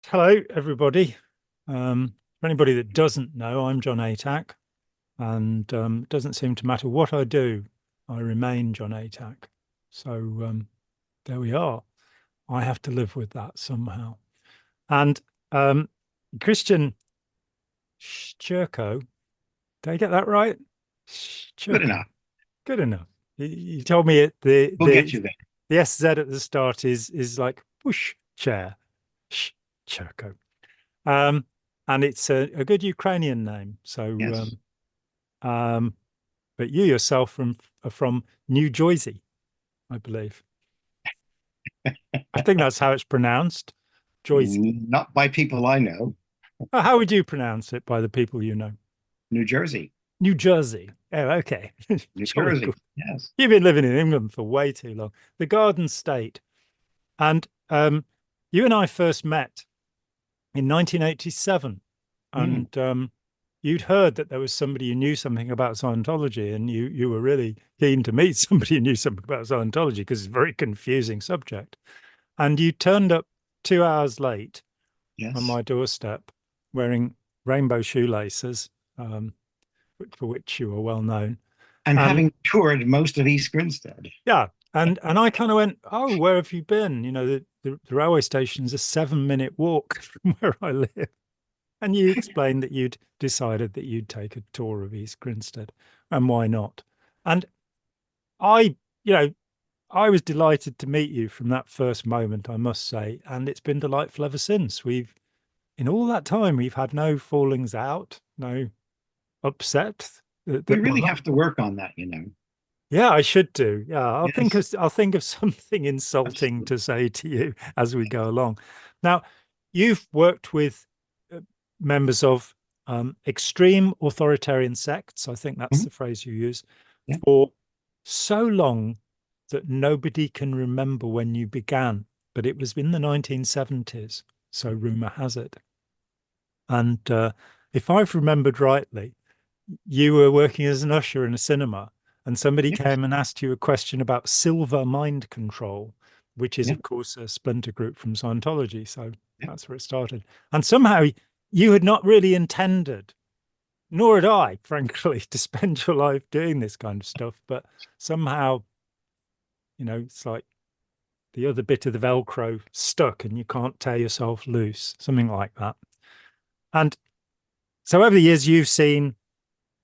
Hello, everybody. For anybody that doesn't know, I'm John Atack, and it doesn't seem to matter what I do, I remain John Atack. So there we are. I have to live with that somehow. And um, Christian Szurko, did I get that right? Good Szurko, enough. good enough. You told me the We'll get the you there. the SZ at the start is like push chair, Szurko. Um, and it's a good Ukrainian name. So, Yes. um, but you yourself are from New Jersey, I believe. I think that's how it's pronounced, Jersey. Not by people I know. Oh, how would you pronounce it by the people you know? New Jersey. New Jersey. Oh, okay. New Jolly good. Jersey. Yes. You've been living in England for way too long. The Garden State. And you and I first met in 1987. Hmm. And you'd heard that there was somebody who knew something about Scientology, and you were really keen to meet somebody who knew something about Scientology because it's a very confusing subject. And you turned up 2 hours late on Yes. my doorstep wearing rainbow shoelaces, um, for which you were well known. And And having toured most of East Grinstead. yeah, and I kind of went, oh, where have you been? You know, the railway station is a 7-minute walk from where I live. And you explained that you'd decided that you'd take a tour of East Grinstead, and why not? And I, you know, I was delighted to meet you from that first moment, I must say, and it's been delightful ever since. In all that time, we've had no fallings out, no upset. We Well, really have to work on that. yeah, I should do. Yeah, Yes. I'll think of something insulting Absolutely. to say to you as we go along. Now, you've worked with members of extreme authoritarian sects. I think that's Mhm. the phrase you use Yeah. for so long that nobody can remember when you began, but it was in the 1970s, so rumor has it. And if I've remembered rightly, you were working as an usher in a cinema, and somebody Yes. came and asked you a question about silver mind control, which is, Yeah. of course, a splinter group from Scientology. So Yeah. that's where it started. And somehow you had not really intended, nor had I, frankly, to spend your life doing this kind of stuff. But somehow, it's like the other bit of the Velcro stuck and you can't tear yourself loose, something like that. And so over the years, you've seen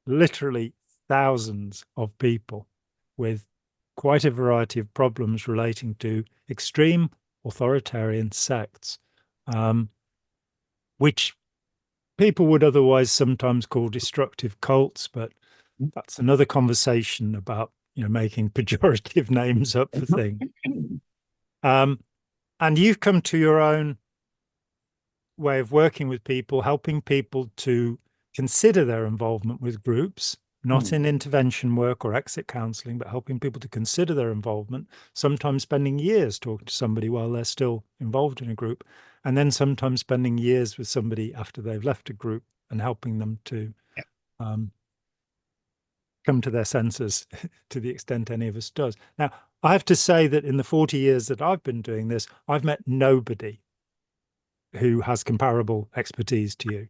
literally thousands of people with quite a variety of problems relating to extreme authoritarian sects, um, which people would otherwise sometimes call destructive cults, but that's another conversation about making pejorative names up for things. Um, and you've come to your own way of working with people, helping people to consider their involvement with groups, not Mhm. in intervention work or exit counseling, but helping people to consider their involvement, sometimes spending years talking to somebody while they're still involved in a group, and then sometimes spending years with somebody after they've left a group and helping them to Yeah. um, come to their senses to the extent any of us does. Now, I have to say that in the 40 years that I've been doing this, I've met nobody who has comparable expertise to you.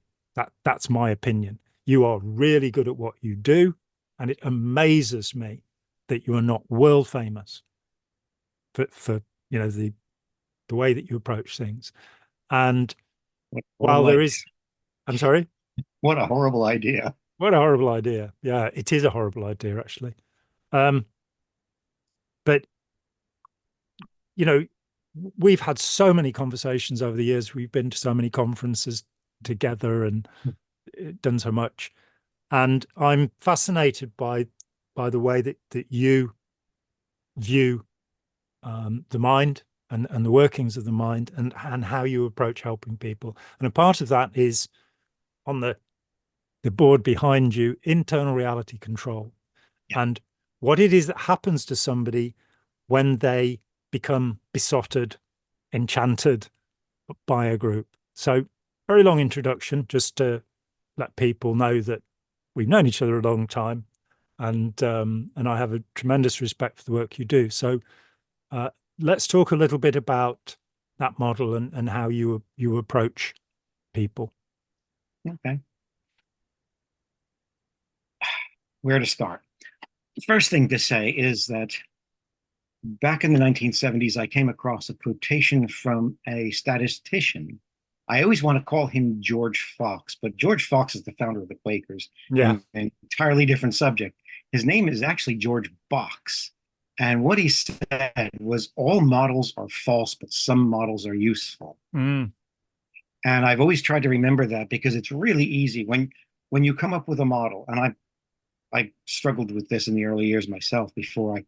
That's my opinion. You are really good at what you do, and it amazes me that you are not world famous for the way that you approach things. And What a while horrible there idea. is, I'm sorry, What a horrible idea. what a horrible idea. Yeah, it is a horrible idea actually. Um, but you know, we've had so many conversations over the years. We've been to so many conferences together and done so much. And I'm fascinated by the way that you view the mind and the workings of the mind and how you approach helping people. And a part of that is on the board behind you, internal reality control, Yeah. and what it is that happens to somebody when they become besotted, enchanted by a group. So, very long introduction, just to let people know that we've known each other a long time, and I have a tremendous respect for the work you do. So, uh, let's talk a little bit about that model and how you approach people. Okay. Where to start? First thing to say is that back in the 1970s, I came across a quotation from a statistician. I always want to call him George Fox, but George Fox is the founder of the Quakers, Yeah. and an entirely different subject. His name is actually George Box. And what he said was all models are false, but some models are useful. Mm. And I've always tried to remember that because it's really easy when you come up with a model, and I struggled with this in the early years myself before I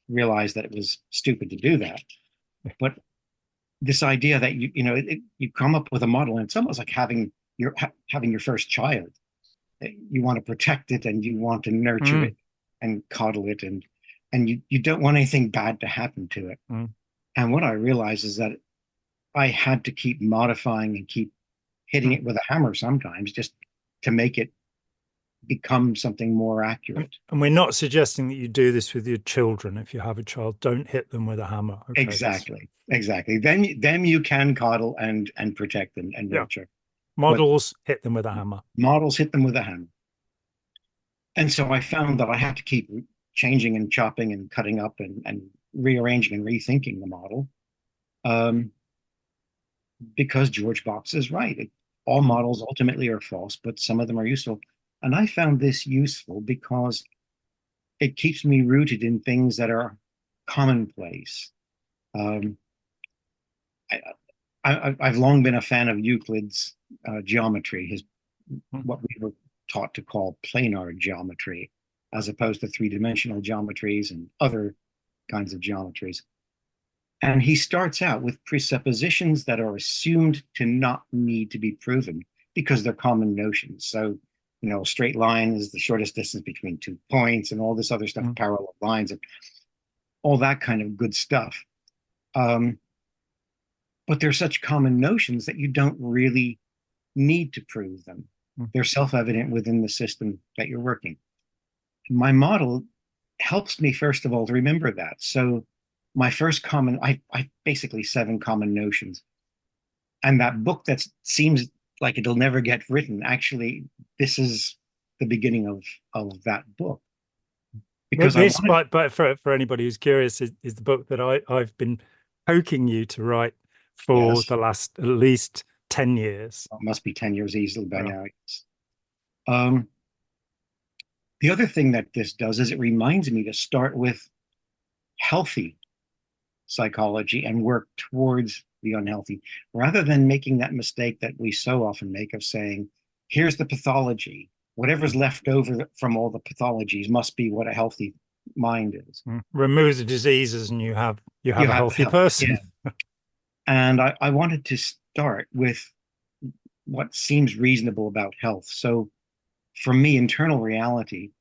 realized that it was stupid to do that. But this idea that you come up with a model, and it's almost like having your first child. You want to protect it and you want to nurture it and coddle it, and you don't want anything bad to happen to it. And what I realized is that I had to keep modifying and keep hitting it with a hammer sometimes just to make it become something more accurate. And we're not suggesting that you do this with your children. If you have a child, don't hit them with a hammer. Okay, exactly. Then you can coddle and protect and nurture. Models, hit them with a hammer. Models, hit them with a hammer. And so I found that I had to keep changing and chopping and cutting up and rearranging and rethinking the model, because George Box is right. All models ultimately are false, but some of them are useful. And I found this useful because it keeps me rooted in things that are commonplace. I've long been a fan of Euclid's geometry, what we were taught to call planar geometry, as opposed to three-dimensional geometries and other kinds of geometries. And he starts out with presuppositions that are assumed to not need to be proven because they're common notions. So, a straight line is the shortest distance between 2 points and all this other stuff, parallel lines, and all that kind of good stuff. But they're such common notions that you don't really need to prove them. They're self-evident within the system that you're working. My model helps me, first of all, to remember that. So my first I basically 7 common notions. And that book that seems like it'll never get written, actually, this is the beginning of that book. Because but for anybody who's curious, is the book that I've been poking you to write for the last at least 10 years. It must be 10 years easily by now. The other thing that this does is it reminds me to start with healthy psychology and work towards the unhealthy, rather than making that mistake that we so often make of saying, here's the pathology. Whatever's left over from all the pathologies must be what a healthy mind is. Remove the diseases and you have a healthy person. Yeah. And I wanted to start with what seems reasonable about health. So for me, internal reality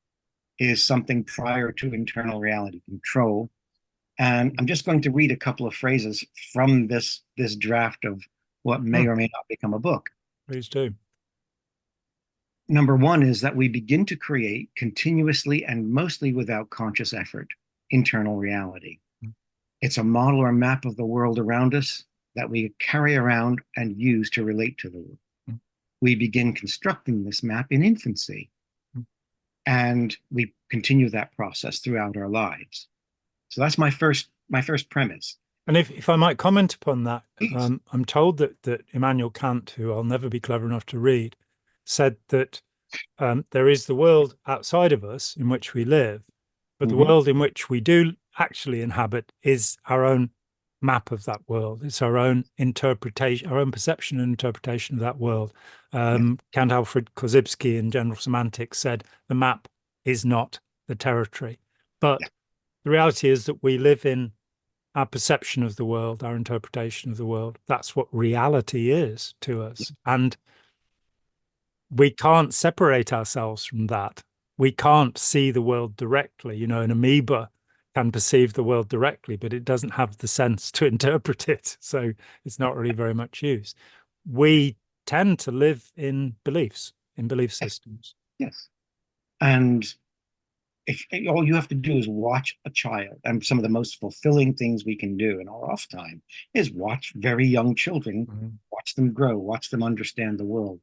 is something prior to internal reality control. And I'm just going to read a couple of phrases from this draft of what may or may not become a book. Please do. Number 1 is that we begin to create continuously and mostly without conscious effort internal reality. It's a model or map of the world around us that we carry around and use to relate to the world. We begin constructing this map in infancy, and we continue that process throughout our lives. So that's my first premise. And if I might comment upon that, I'm told that Immanuel Kant, who I'll never be clever enough to read, said that there is the world outside of us in which we live, but the world in which we do actually inhabit is our own map of that world. It's our own interpretation, our own perception and interpretation of that world. Kant Alfred Korzybski in General Semantics said the map is not the territory, but the reality is that we live in our perception of the world, our interpretation of the world. That's what reality is to us. And we can't separate ourselves from that. We can't see the world directly. An amoeba can perceive the world directly, but it doesn't have the sense to interpret it. So it's not really very much use. We tend to live in beliefs, in belief systems. Yes. And if all you have to do is watch a child, and some of the most fulfilling things we can do in our off time is watch very young children, watch them grow, watch them understand the world.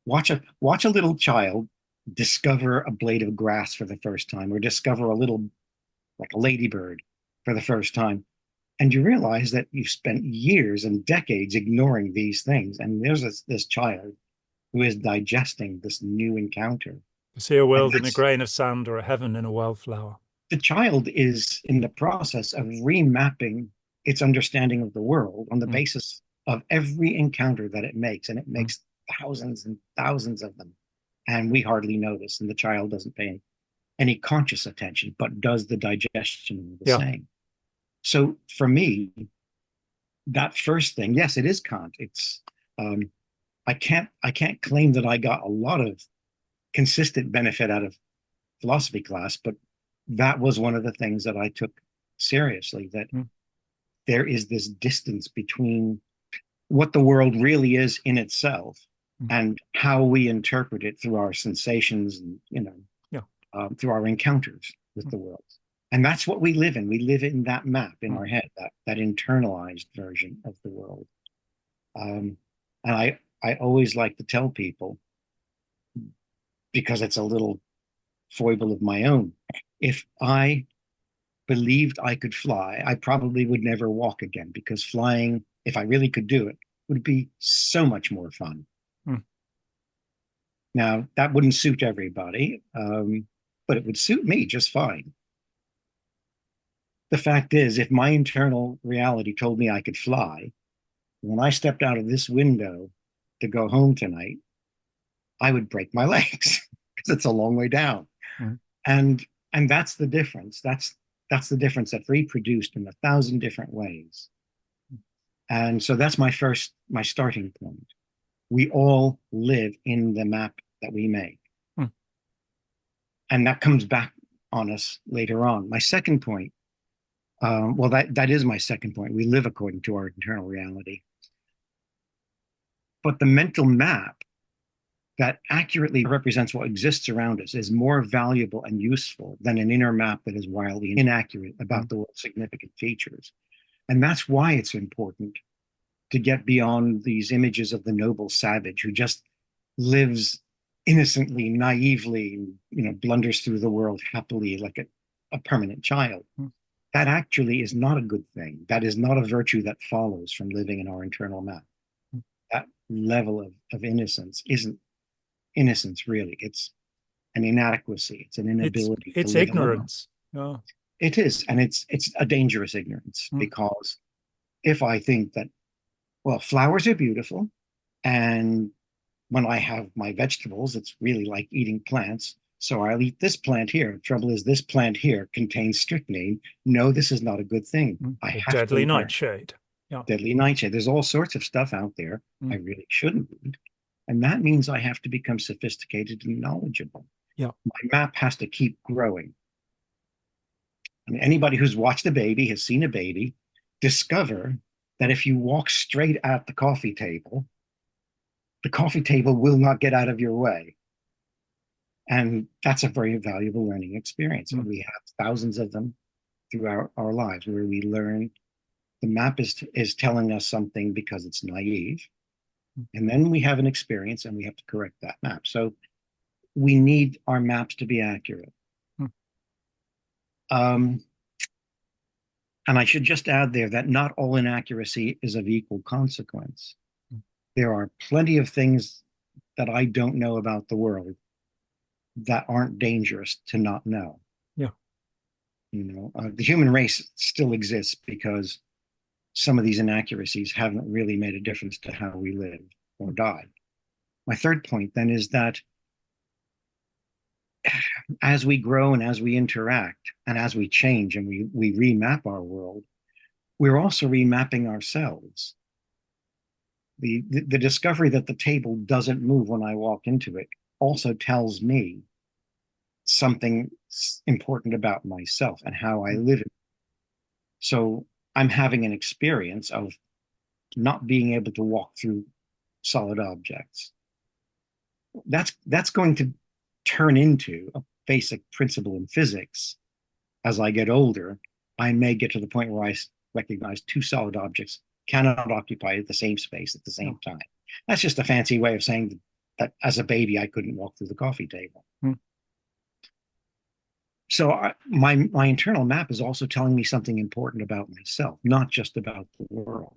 Watch a little child discover a blade of grass for the first time, or discover a little, like a ladybird, for the first time. And you realize that you've spent years and decades ignoring these things. And there's this child who is digesting this new encounter. To see a world in a grain of sand or a heaven in a wildflower. The child is in the process of remapping its understanding of the world on the basis of every encounter that it makes. And it makes thousands and thousands of them. And we hardly notice. And the child doesn't pay any conscious attention, but does the digestion of the same. So for me, that first thing, yes, it is Kant. It's I can't claim that I got a lot of consistent benefit out of philosophy class, but that was one of the things that I took seriously, that there is this distance between what the world really is in itself and how we interpret it through our sensations and, through our encounters with the world. And that's what we live in. We live in that map in our head, that internalized version of the world. And I always like to tell people, because it's a little foible of my own, if I believed I could fly, I probably would never walk again, because flying, if I really could do it, would be so much more fun. Now, that wouldn't suit everybody, but it would suit me just fine. The fact is, if my internal reality told me I could fly, when I stepped out of this window to go home tonight, I would break my legs because it's a long way down. And that's the difference. That's the difference that's reproduced in 1,000 different ways. And so that's my starting point. We all live in the map that we make. And that comes back on us later on. My second point, that is my second point. We live according to our internal reality. But the mental map that accurately represents what exists around us is more valuable and useful than an inner map that is wildly inaccurate about the world's significant features. And that's why it's important to get beyond these images of the noble savage who just lives innocently, naively, blunders through the world happily like a permanent child. That actually is not a good thing. That is not a virtue that follows from living in our internal map. That level of innocence isn't innocence, really. It's an inadequacy. It's an inability. It's ignorance. Oh. It is, and it's a dangerous ignorance, because if I think that, well, flowers are beautiful, and when I have my vegetables, it's really like eating plants, so I'll eat this plant here. The trouble is, this plant here contains strychnine. No, this is not a good thing. I have deadly nightshade. Deadly nightshade. There's all sorts of stuff out there I really shouldn't read. And that means I have to become sophisticated and knowledgeable. My map has to keep growing. I mean, anybody who's watched a baby, has seen a baby, discover that if you walk straight at the coffee table will not get out of your way. And that's a very valuable learning experience. And we have thousands of them through our lives, where we learn the map is telling us something because it's naive. And then we have an experience and we have to correct that map. So we need our maps to be accurate. And I should just add there that not all inaccuracy is of equal consequence. There are plenty of things that I don't know about the world that aren't dangerous to not know. The human race still exists because some of these inaccuracies haven't really made a difference to how we live or die. My third point then is that as we grow and as we interact and as we change and we remap our world, we're also remapping ourselves. The discovery that the table doesn't move when I walk into it also tells me something important about myself and how I live it. So I'm having an experience of not being able to walk through solid objects. That's going to turn into basic principle in physics, as I get older, I may get to the point where I recognize two solid objects cannot occupy the same space at the same time. That's just a fancy way of saying that as a baby, I couldn't walk through the coffee table. So my internal map is also telling me something important about myself, not just about the world.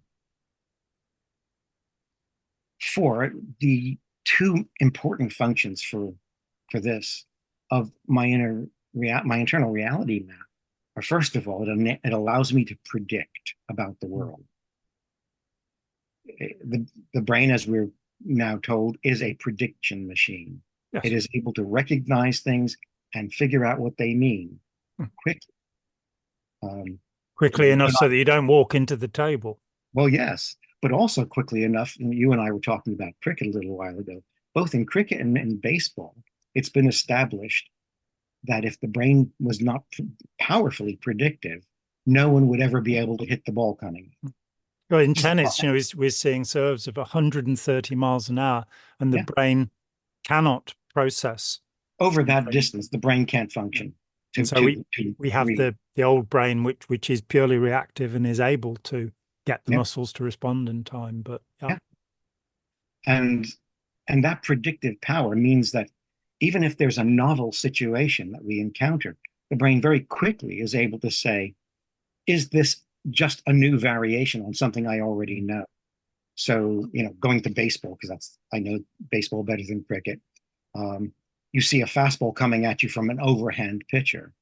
For the two important functions for this of my internal reality map are, first of all, it allows me to predict about the world. The brain, as we're now told, is a prediction machine. Yes. It is able to recognize things and figure out what they mean quickly. Quickly enough so that you don't walk into the table. Well, yes, but also quickly enough, and you and I were talking about cricket a little while ago, both in cricket and in baseball, it's been established that if the brain was not powerfully predictive, no one would ever be able to hit the ball coming. Well, in tennis, you know, we're seeing serves of 130 miles an hour, and the brain cannot process. Over that distance, the brain can't function. So we have the old brain, which is purely reactive and is able to get the muscles to respond in time. But and that predictive power means that even if there's a novel situation that we encounter, the brain very quickly is able to say, is this just a new variation on something I already know? So, you know, going to baseball, because I know baseball better than cricket. You see a fastball coming at you from an overhand pitcher,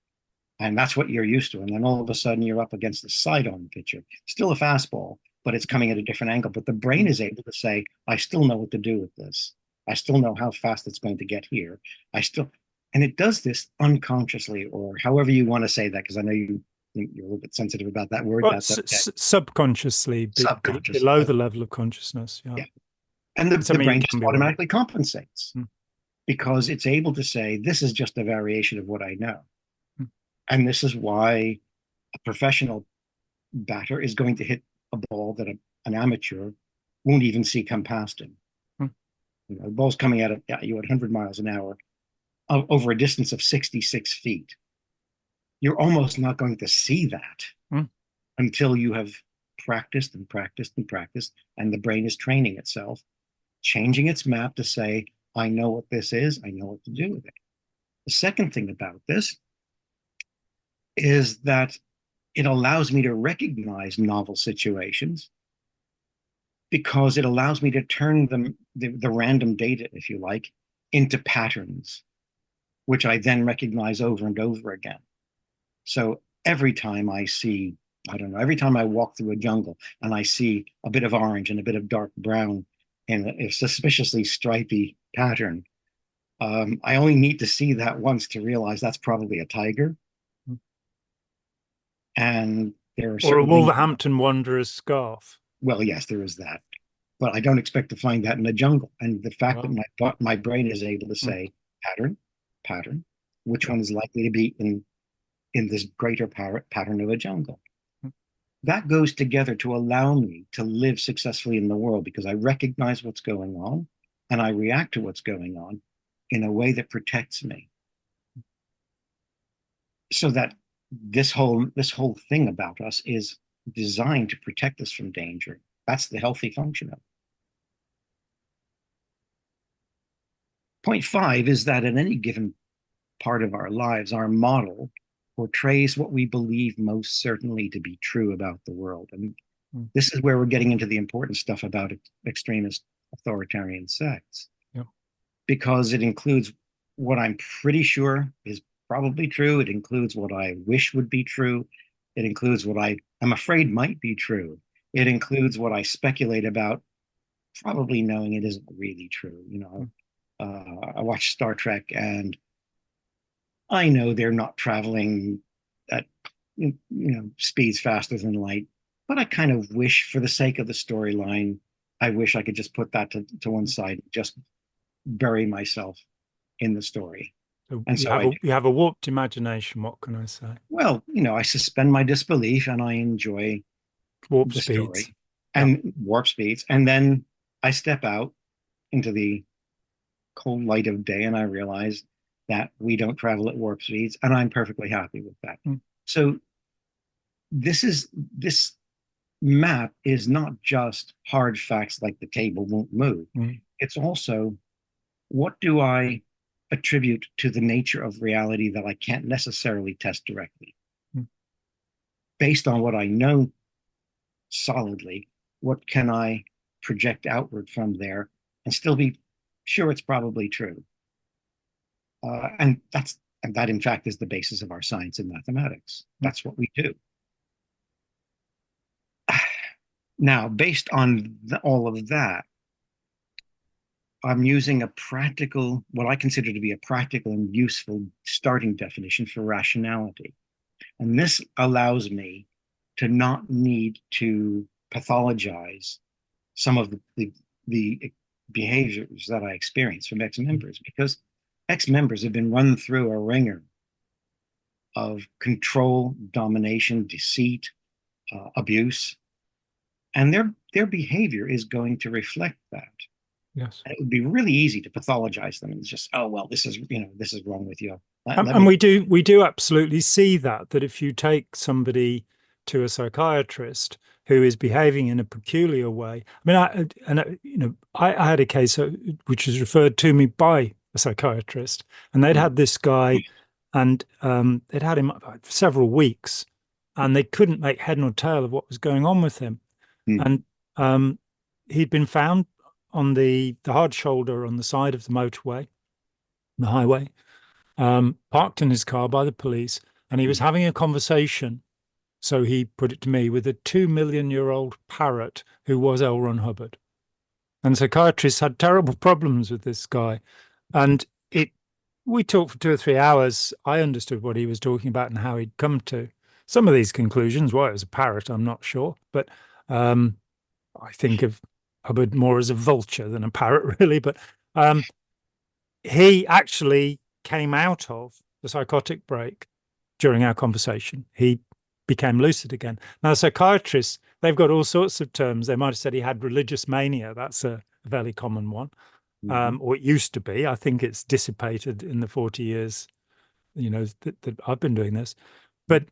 and that's what you're used to. And then all of a sudden you're up against a side-on pitcher, still a fastball, but it's coming at a different angle. But the brain is able to say, I still know what to do with this. I still know how fast it's going to get here. And it does this unconsciously, or however you want to say that, because I know you're a little bit sensitive about that word. Well, subconsciously, below the level of consciousness. Yeah. And the brain just automatically compensates because it's able to say, this is just a variation of what I know. And this is why a professional batter is going to hit a ball that an amateur won't even see come past him. You know, the ball's coming at you at 100 miles an hour over a distance of 66 feet. You're almost not going to see that until you have practiced and practiced and practiced, and the brain is training itself, changing its map to say, I know what this is, I know what to do with it. The second thing about this is that it allows me to recognize novel situations because it allows me to turn the random data, if you like, into patterns, which I then recognize over and over again. So every time I see, I don't know, every time I walk through a jungle and I see a bit of orange and a bit of dark brown in a suspiciously stripy pattern, I only need to see that once to realize that's probably a tiger. And there are or a Wolverhampton Wanderer's scarf. Well, yes, there is that, but I don't expect to find that in the jungle. And the fact that my brain is able to say pattern, which one is likely to be in this greater pattern of a jungle. That goes together to allow me to live successfully in the world because I recognize what's going on and I react to what's going on in a way that protects me. So that this whole thing about us is designed to protect us from danger. That's the healthy function of it. Point 5 is that at any given part of our lives, our model portrays what we believe most certainly to be true about the world. And this is where we're getting into the important stuff about extremist authoritarian sects. Because it includes what I'm pretty sure is probably true. It includes what I wish would be true. It includes what I'm afraid might be true. It includes what I speculate about, probably knowing it isn't really true. You know, I watch Star Trek and I know they're not traveling at speeds faster than light, but I kind of wish, for the sake of the storyline, I wish I could just put that to one side, just bury myself in the story. So you have a warped imagination. What can I say? Well, I suspend my disbelief and I enjoy warp the speeds story and warp speeds, and then I step out into the cold light of day and I realize that we don't travel at warp speeds, and I'm perfectly happy with that. Mm. So this map is not just hard facts like the table won't move. Mm. It's also, what do I attribute to the nature of reality that I can't necessarily test directly? Mm. Based on what I know solidly, what can I project outward from there and still be sure it's probably true? And that in fact is the basis of our science and mathematics. That's what we do. Now, based on all of that, I'm using a practical, what I consider to be a practical and useful starting definition for rationality. And this allows me to not need to pathologize some of the behaviors that I experience from ex-members, because ex-members have been run through a ringer of control, domination, deceit, abuse, and their behavior is going to reflect that. Yes. And it would be really easy to pathologize them and just, oh well, this is wrong with you. And we do absolutely see that if you take somebody to a psychiatrist who is behaving in a peculiar way. I mean, I had a case which was referred to me by a psychiatrist, and they'd had this guy, and they'd had him for several weeks, and they couldn't make head nor tail of what was going on with him. And he'd been found on the hard shoulder on the side of the motorway, the highway, parked in his car by the police, and he was having a conversation, so he put it to me, with a 2 million-year-old parrot who was L. Ron Hubbard. And psychiatrists had terrible problems with this guy. And we talked for 2 or 3 hours. I understood what he was talking about and how he'd come to some of these conclusions. Why it was a parrot, I'm not sure. But I think of Hubbard more as a vulture than a parrot, really. But he actually came out of the psychotic break during our conversation. He became lucid again. Now, psychiatrists, they've got all sorts of terms. They might have said he had religious mania. That's a fairly common one, or it used to be. I think it's dissipated in the 40 years, that I've been doing this. But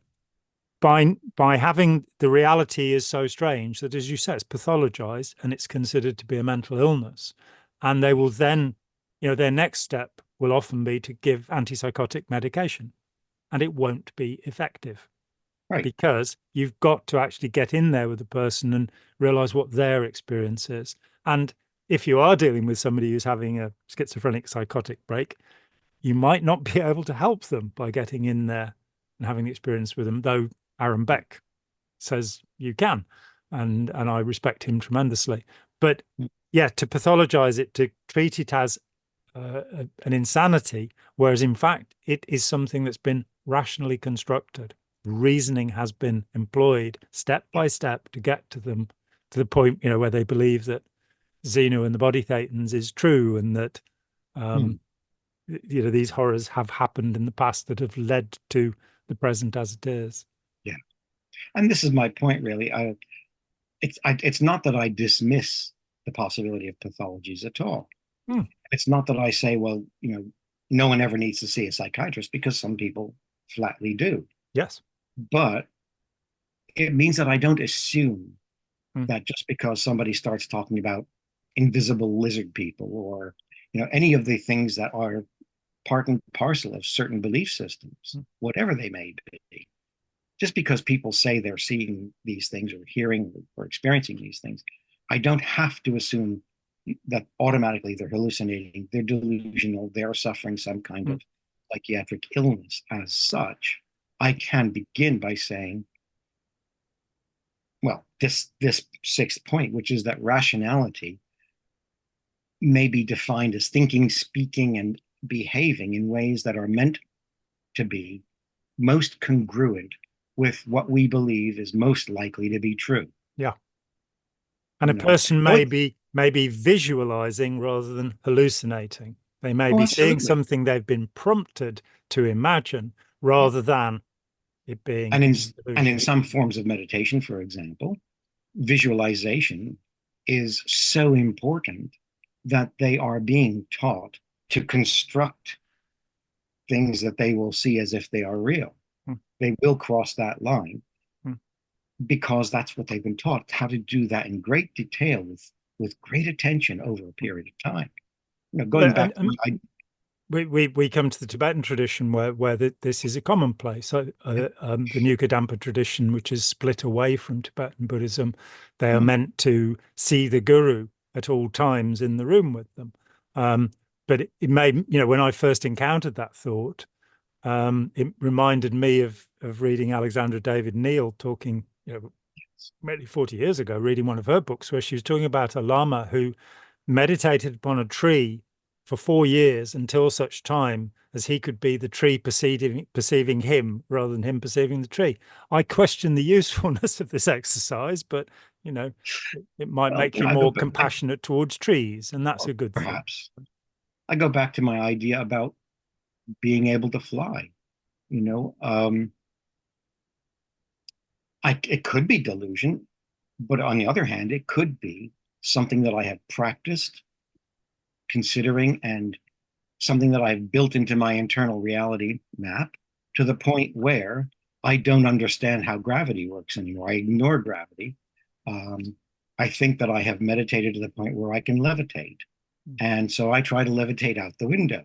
by having the reality is so strange that, as you say, it's pathologized and it's considered to be a mental illness. And they will then, their next step will often be to give antipsychotic medication, and it won't be effective. Right. Because you've got to actually get in there with the person and realize what their experience is. And if you are dealing with somebody who's having a schizophrenic psychotic break, you might not be able to help them by getting in there and having the experience with them, though Aaron Beck says you can, and I respect him tremendously. But yeah, to pathologize it, to treat it as an insanity, whereas in fact it is something that's been rationally constructed. Reasoning has been employed step by step to get to them to the point, where they believe that Xenu and the body thetans is true, and that these horrors have happened in the past that have led to the present as it is. Yeah, and this is my point, really. It's not that I dismiss the possibility of pathologies at all. It's not that I say, well, no one ever needs to see a psychiatrist, because some people flatly do. Yes. But it means that I don't assume that just because somebody starts talking about invisible lizard people, or any of the things that are part and parcel of certain belief systems, whatever they may be, just because people say they're seeing these things or hearing or experiencing these things, I don't have to assume that automatically they're hallucinating, they're delusional, they're suffering some kind of psychiatric illness as such. I can begin by saying, well, this sixth point, which is that rationality may be defined as thinking, speaking, and behaving in ways that are meant to be most congruent with what we believe is most likely to be true. Yeah. And a person may be visualizing rather than hallucinating. They may be seeing something they've been prompted to imagine rather than it being. And in some forms of meditation, for example, visualization is so important that they are being taught to construct things that they will see as if they are real. They will cross that line because that's what they've been taught, how to do that in great detail with great attention over a period of time. Going back we come to the Tibetan tradition where this is a commonplace. So the Nyukadampa tradition, which is split away from Tibetan Buddhism, they are meant to see the guru at all times in the room with them. But it made, when I first encountered that thought, it reminded me of reading Alexandra David Neal talking, maybe 40 years ago, reading one of her books where she was talking about a lama who meditated upon a tree for 4 years until such time as he could be the tree perceiving him rather than him perceiving the tree. I question the usefulness of this exercise, but it might make you more compassionate towards trees, and that's a good thing. Perhaps. I go back to my idea about being able to fly. It could be delusion, but on the other hand, it could be something that I have practiced considering and something that I've built into my internal reality map to the point where I don't understand how gravity works anymore. I ignore gravity. I think that I have meditated to the point where I can levitate. And so I try to levitate out the window.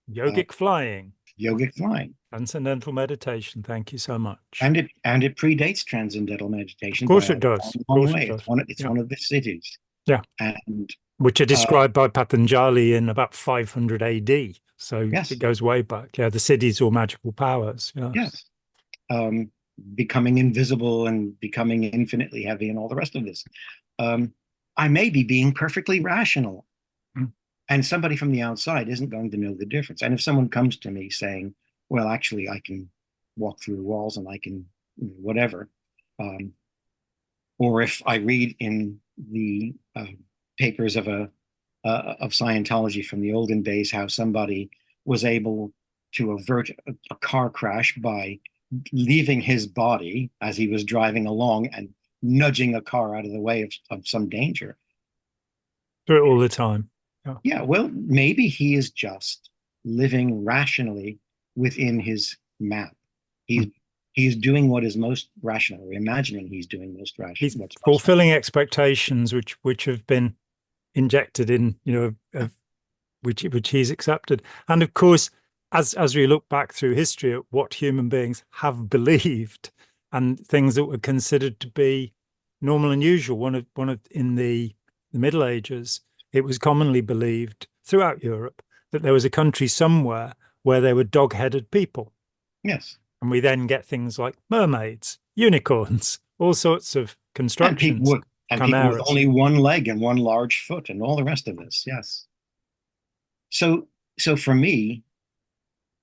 Yogic flying. Yogic flying. Transcendental meditation. Thank you so much. And it predates transcendental meditation. Of course it does. It's one of the cities. Yeah. And which are described by Patanjali in about 500 AD. So yes. It goes way back. Yeah, the cities or magical powers. Yes. Becoming invisible and becoming infinitely heavy and all the rest of this. I may be being perfectly rational. And somebody from the outside isn't going to know the difference. And if someone comes to me saying, well, actually, I can walk through walls and I can whatever. Or if I read in the papers of Scientology from the olden days, how somebody was able to avert a car crash by leaving his body as he was driving along and nudging a car out of the way of some danger. Do it all the time. Yeah, well, maybe he is just living rationally within his map. He's doing what is most rational, or imagining he's doing most rational. He's fulfilling expectations which have been injected in, which he's accepted. And of course, as we look back through history at what human beings have believed and things that were considered to be normal and usual, one of in the Middle Ages, it was commonly believed throughout Europe that there was a country somewhere where there were dog-headed people. Yes. And we then get things like mermaids, unicorns, all sorts of constructions. And people with only one leg and one large foot and all the rest of this. Yes. So for me,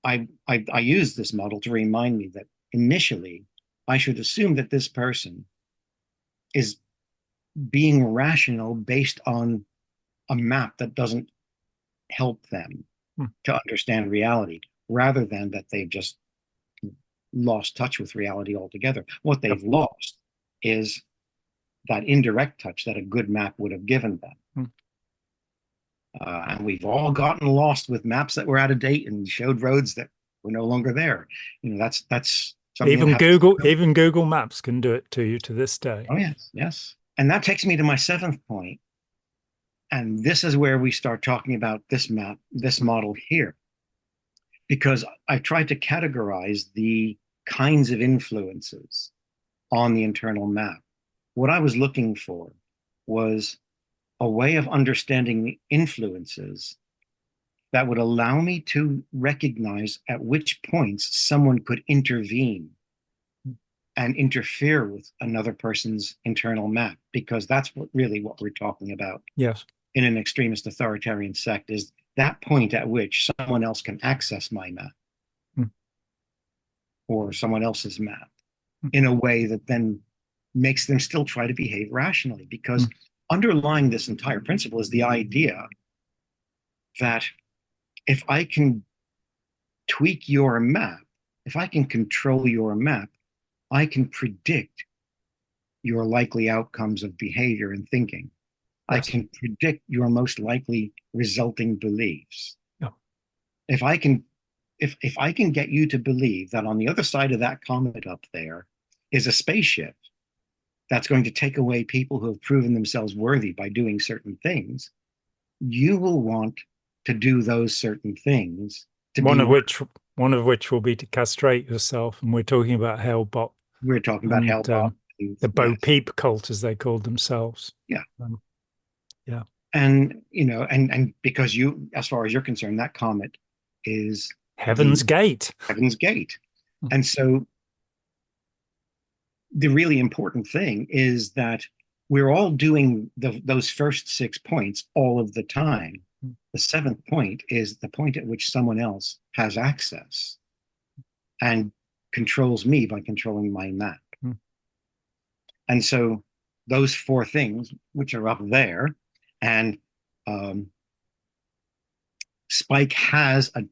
I use this model to remind me that initially I should assume that this person is being rational based on a map that doesn't help them to understand reality, rather than that they've just lost touch with reality altogether. What they've lost is that indirect touch that a good map would have given them. And we've all gotten lost with maps that were out of date and showed roads that were no longer there. That's something even Google Maps can do it to you to this day. Oh yes. And that takes me to my seventh point. And this is where we start talking about this model here, because I've tried to categorize the kinds of influences on the internal map. What I was looking for was a way of understanding the influences that would allow me to recognize at which points someone could intervene and interfere with another person's internal map, because that's really what we're talking about. Yes. In an extremist authoritarian sect, is that point at which someone else can access my map or someone else's map in a way that then makes them still try to behave rationally. Because underlying this entire principle is the idea that if I can tweak your map, if I can control your map, I can predict your likely outcomes of behavior and thinking. I can predict your most likely resulting beliefs. Yeah. If if I can get you to believe that on the other side of that comet up there is a spaceship that's going to take away people who have proven themselves worthy by doing certain things, you will want to do those certain things to one be of which will be to castrate yourself. And we're talking about Hellbot we're talking about and Hellbot. the Bo Yes. Peep cult, as they called themselves. Yeah. Yeah. And and because you, as far as you're concerned, that comet is Heaven's Gate. Heaven's Gate. And so the really important thing is that we're all doing those first 6 points all of the time. The seventh point is the point at which someone else has access and controls me by controlling my map. And so those 4 things, which are up there, and Spike has a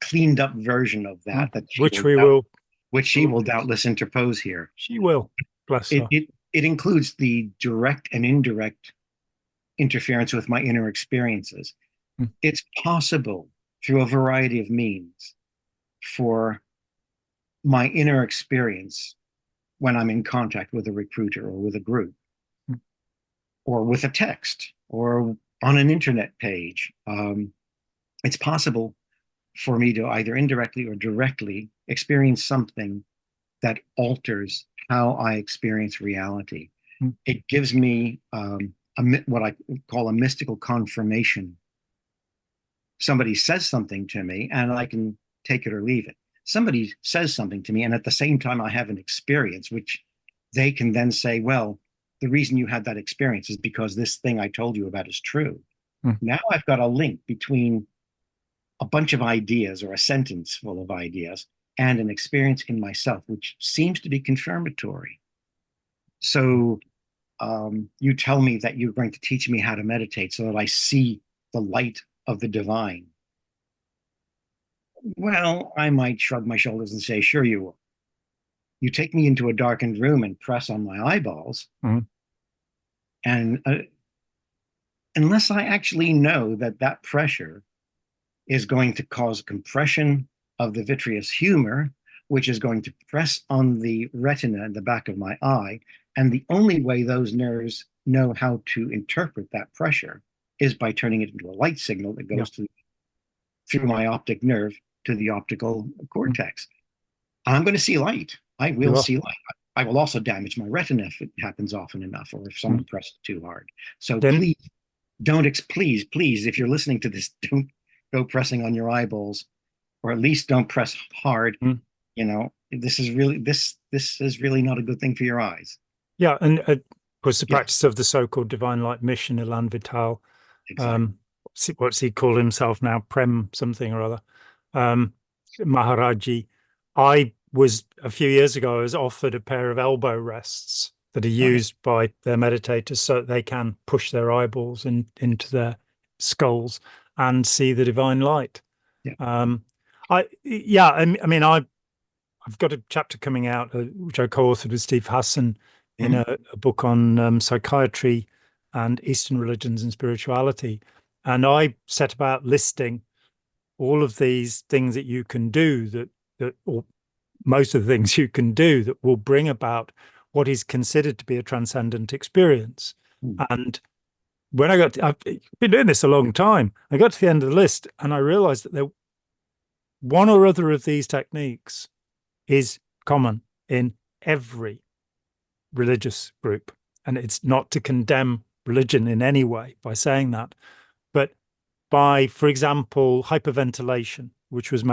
cleaned up version of that, which she will doubtless interpose here. She will, bless her. It includes the direct and indirect interference with my inner experiences. It's possible through a variety of means for my inner experience when I'm in contact with a recruiter or with a group or with a text or on an internet page. It's possible for me to either indirectly or directly experience something that alters how I experience reality. It gives me what I call a mystical confirmation. Somebody says something to me and I can take it or leave it. Somebody says something to me and at the same time I have an experience which they can then say, well, the reason you had that experience is because this thing I told you about is true. Now I've got a link between a bunch of ideas or a sentence full of ideas and an experience in myself, which seems to be confirmatory. So you tell me that you're going to teach me how to meditate so that I see the light of the divine. Well, I might shrug my shoulders and say, sure you will. You take me into a darkened room and press on my eyeballs. And unless I actually know that that pressure is going to cause compression of the vitreous humor, which is going to press on the retina in the back of my eye. And the only way those nerves know how to interpret that pressure is by turning it into a light signal that goes through my optic nerve to the optical cortex. I'm going to see light. I will see light. I will also damage my retina if it happens often enough or if someone presses too hard. So please don't, please, if you're listening to this, don't go pressing on your eyeballs, or at least don't press hard. This is really not a good thing for your eyes. Yeah, and of course the practice of the so-called divine light mission, Elan Vital. Exactly. What's he called himself now? Prem something or other. Maharaji. I was, a few years ago, I was offered a pair of elbow rests that are used by their meditators so that they can push their eyeballs into their skulls and see the divine light. I've got a chapter coming out which I co-authored with Steve Hassan in a book on psychiatry and Eastern religions and spirituality, and I set about listing all of these things that you can do or most of the things you can do that will bring about what is considered to be a transcendent experience. And when I've been doing this a long time, I got to the end of the list and I realized that one or other of these techniques is common in every religious group. And it's not to condemn religion in any way by saying that, but by, for example, hyperventilation, which was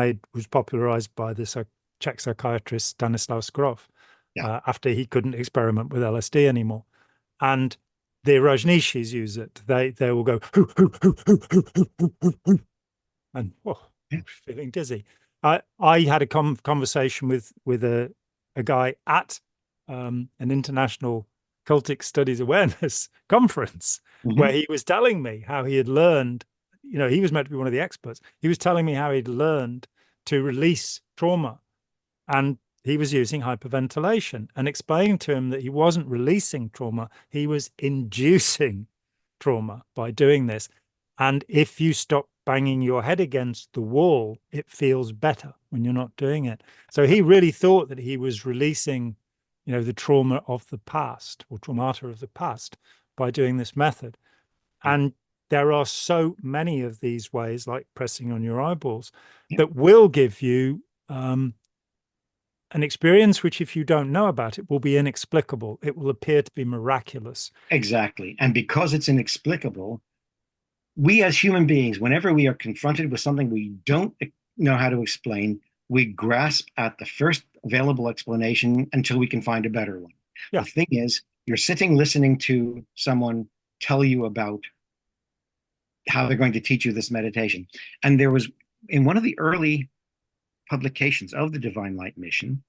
popularized by the Czech psychiatrist Stanislav Grof after he couldn't experiment with LSD anymore. And the Rajneeshis use it. They will go hoo, hoo, hoo, hoo, hoo, hoo, hoo, hoo, hoo. And I'm feeling dizzy. I had a conversation with a guy at an international cultic studies awareness conference where he was telling me how he had learned, he was meant to be one of the experts. He was telling me how he'd learned to release trauma, and he was using hyperventilation, and explaining to him that he wasn't releasing trauma, he was inducing trauma by doing this. And if you stop banging your head against the wall, it feels better when you're not doing it. So he really thought that he was releasing, the trauma of the past, or traumata of the past, by doing this method. And there are so many of these ways, like pressing on your eyeballs, that will give you an experience which, if you don't know about it, will be inexplicable. It will appear to be miraculous. Exactly. And because it's inexplicable, we as human beings, whenever we are confronted with something we don't know how to explain, we grasp at the first available explanation until we can find a better one. Yeah. The thing is, you're sitting listening to someone tell you about how they're going to teach you this meditation. And there was, in one of the early publications of the Divine Light Mission,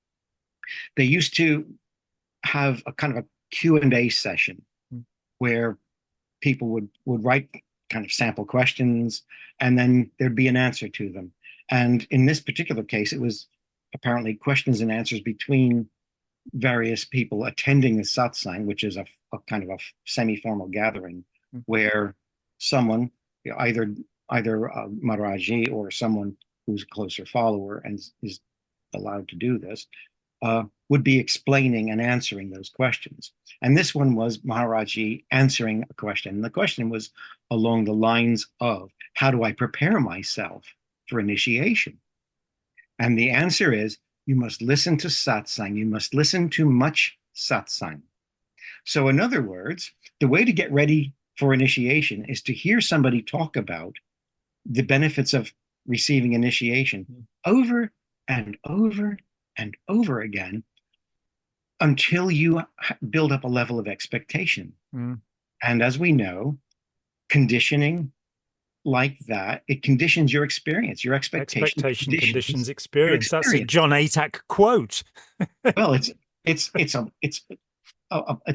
they used to have a kind of a Q&A session where people would write kind of sample questions, and then there'd be an answer to them. And in this particular case, it was apparently questions and answers between various people attending the satsang, which is a kind of a semi-formal gathering where someone, either Maharaji or someone who's a closer follower and is allowed to do this, would be explaining and answering those questions. And this one was Maharaji answering a question. And the question was along the lines of, how do I prepare myself for initiation? And the answer is, you must listen to satsang. You must listen to much satsang. So in other words, the way to get ready for initiation is to hear somebody talk about the benefits of receiving initiation over and over and over again until you build up a level of expectation. And as we know, conditioning like that, it conditions your experience, your expectation conditions experience. That's a John Atack quote. Well, it's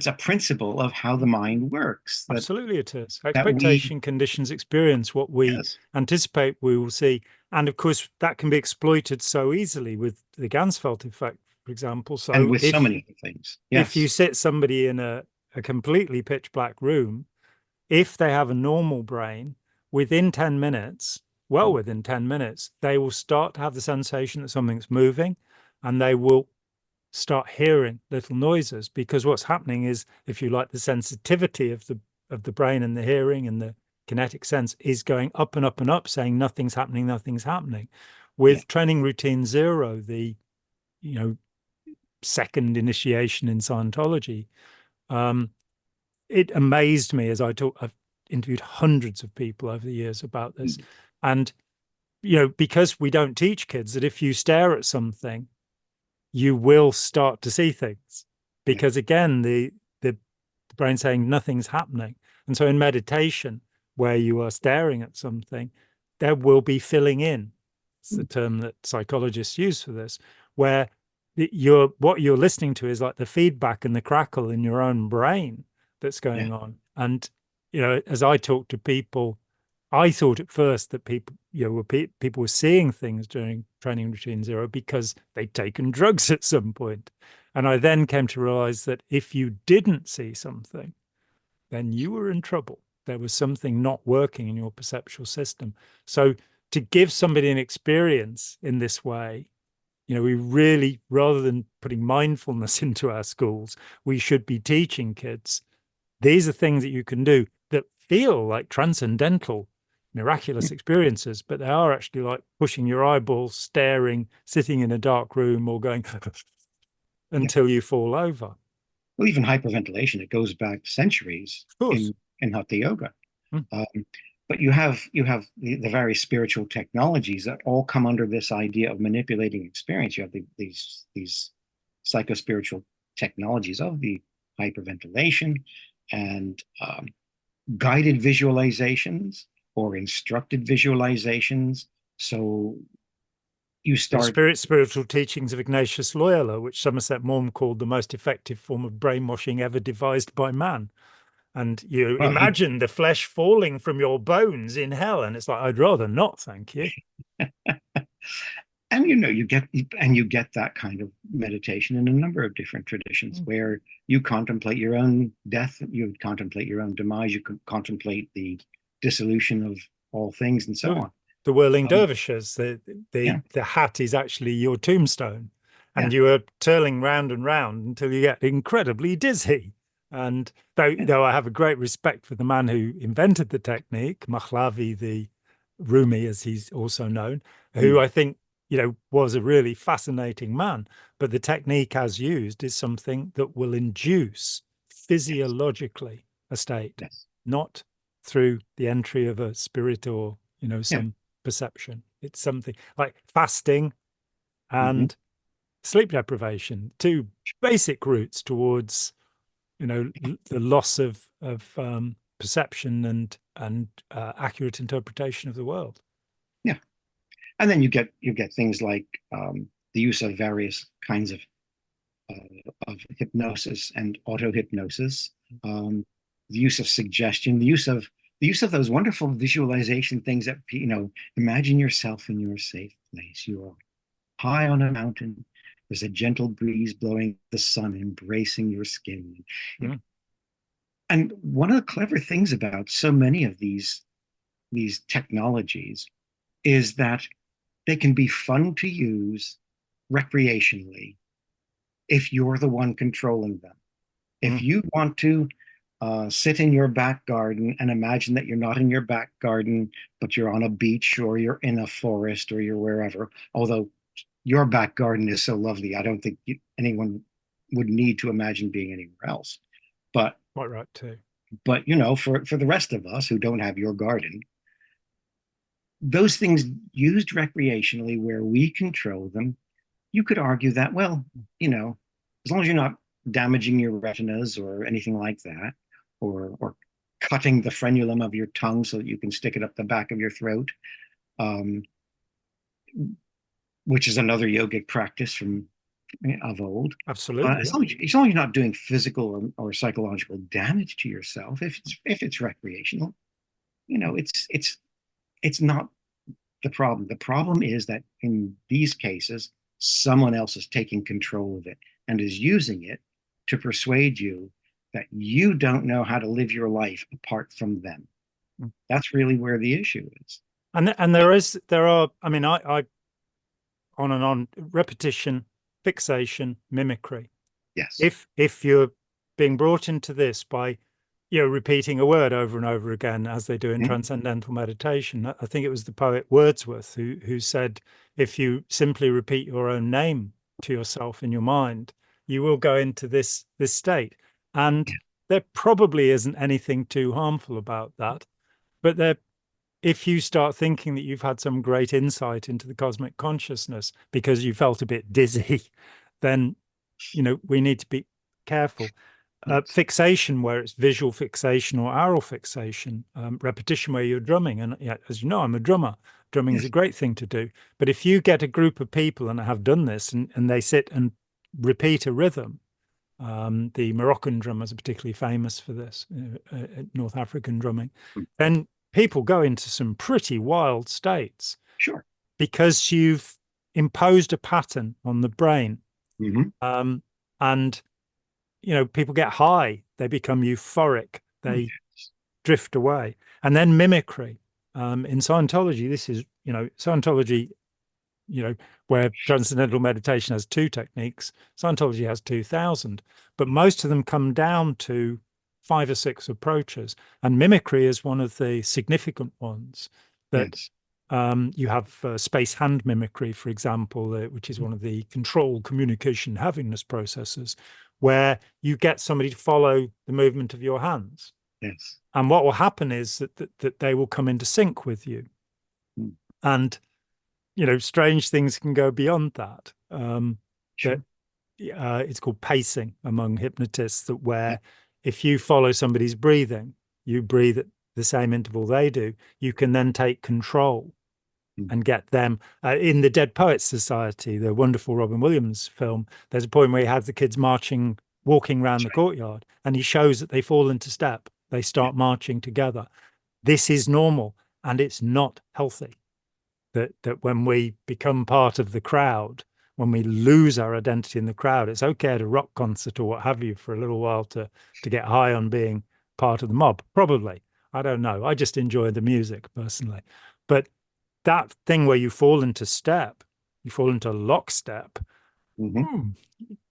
a principle of how the mind works. Absolutely it is. Expectation conditions experience. What we anticipate we will see. And of course, that can be exploited so easily with the Ganzfeld effect, for example. So and with so many other things. If you sit somebody in a completely pitch black room, if they have a normal brain, within 10 minutes, within 10 minutes, they will start to have the sensation that something's moving, and they will start hearing little noises, because what's happening is, if you like, the sensitivity of the brain and the hearing and the kinetic sense is going up and up and up, saying nothing's happening, nothing's happening. With training routine 0, the second initiation in Scientology, it amazed me as I've interviewed hundreds of people over the years about this. And, because we don't teach kids that if you stare at something, you will start to see things, because again, the brain saying nothing's happening. And so in meditation, where you are staring at something, there will be filling in. It's the term that psychologists use for this, where what you're listening to is like the feedback and the crackle in your own brain that's going on. And as I talk to people, I thought at first that people were seeing things during training routine 0 because they'd taken drugs at some point. And I then came to realize that if you didn't see something, then you were in trouble. There was something not working in your perceptual system. So to give somebody an experience in this way, we really, rather than putting mindfulness into our schools, we should be teaching kids, these are things that you can do that feel like transcendental, miraculous experiences, but they are actually like pushing your eyeballs, staring, sitting in a dark room, or going until you fall over. Well, even hyperventilation, it goes back centuries in Hatha Yoga. But you have the various spiritual technologies that all come under this idea of manipulating experience. You have these psychospiritual technologies of the hyperventilation and guided visualizations or instructed visualizations. So you start spiritual teachings of Ignatius Loyola, which Somerset Maugham called the most effective form of brainwashing ever devised by man. And you imagine the flesh falling from your bones in hell, and it's like, I'd rather not, thank you. And you get that kind of meditation in a number of different traditions, where you contemplate your own death, you contemplate your own demise, you contemplate the dissolution all things and so on. The whirling Um, dervishes, yeah, the hat is actually your tombstone, yeah, and you are twirling round and round until you get incredibly dizzy. And yeah. though I have a great respect for the man who invented the technique, Mahlavi, the Rumi, as he's also known, who Mm, I think, was a really fascinating man. But the technique as used is something that will induce yes, physiologically a state, yes, not through the entry of a spirit or, yeah. some perception. It's something like fasting Hmm. and sleep deprivation, two basic routes towards, the loss of perception and accurate interpretation of the world. Yeah. And then you get things like the use of various kinds of hypnosis and auto hypnosis, the use of suggestion, the use of those wonderful visualization things that imagine yourself in your safe place. You are high on a mountain. There's a gentle breeze blowing, the sun embracing your skin. Mm. And one of the clever things about so many of these technologies is that they can be fun to use recreationally if you're the one controlling them. If Mm. you want to sit in your back garden and imagine that you're not in your back garden, but you're on a beach or you're in a forest or you're wherever, although your back garden is so lovely, I don't think anyone would need to imagine being anywhere else. But Quite right too. for the rest of us who don't have your garden, those things used recreationally where we control them, you could argue that, well, as long as you're not damaging your retinas or anything like that, or cutting the frenulum of your tongue so that you can stick it up the back of your throat, um, which is another yogic practice from of old. Absolutely. As Yeah. long as you're not doing physical or psychological damage to yourself, if it's recreational, it's not the problem. The problem is that in these cases, someone else is taking control of it and is using it to persuade you that you don't know how to live your life apart from them. Mm. That's really where the issue is. And there are, I mean, I on and on, repetition, fixation, mimicry. Yes. If you're being brought into this by repeating a word over and over again, as they do in Mhm. transcendental meditation, I think it was the poet Wordsworth who said, if you simply repeat your own name to yourself in your mind, you will go into this state. And Yeah. there probably isn't anything too harmful about that, but if you start thinking that you've had some great insight into the cosmic consciousness because you felt a bit dizzy, then we need to be careful. Yes. Fixation, where it's visual fixation or aural fixation, repetition, where you're drumming. And yeah, as you know, I'm a drummer. Drumming is Yes. a great thing to do. But if you get a group of people, and I have done this, and they sit and repeat a rhythm, the Moroccan drummers are particularly famous for this, North African drumming, Mm. then people go into some pretty wild states Sure. because you've imposed a pattern on the brain. Hmm. And people get high, they become euphoric, Oh, they yes. drift away. And then mimicry. In Scientology, this is, Scientology, where transcendental meditation has two techniques, Scientology has 2,000, but most of them come down to 5 or 6 approaches. And mimicry is one of the significant ones that Yes. you have space hand mimicry, for example, which is one of the control communication havingness processes, where you get somebody to follow the movement of your hands. Yes. And what will happen is that they will come into sync with you. Mm. And, strange things can go beyond that. That Sure. It's called pacing among hypnotists, that Yeah. where if you follow somebody's breathing, you breathe at the same interval they do, you can then take control Mm. and get them in the Dead Poets Society, the wonderful Robin Williams film. There's a point where he has the kids walking around That's the right. courtyard, and he shows that they fall into step. They Yeah. start marching together. This is normal, and it's not healthy. That when we become part of the crowd, when we lose our identity in the crowd, it's okay at a rock concert or what have you for a little while to get high on being part of the mob, probably. I don't know. I just enjoy the music personally. But that thing where you fall into step, you fall into lockstep. Hmm.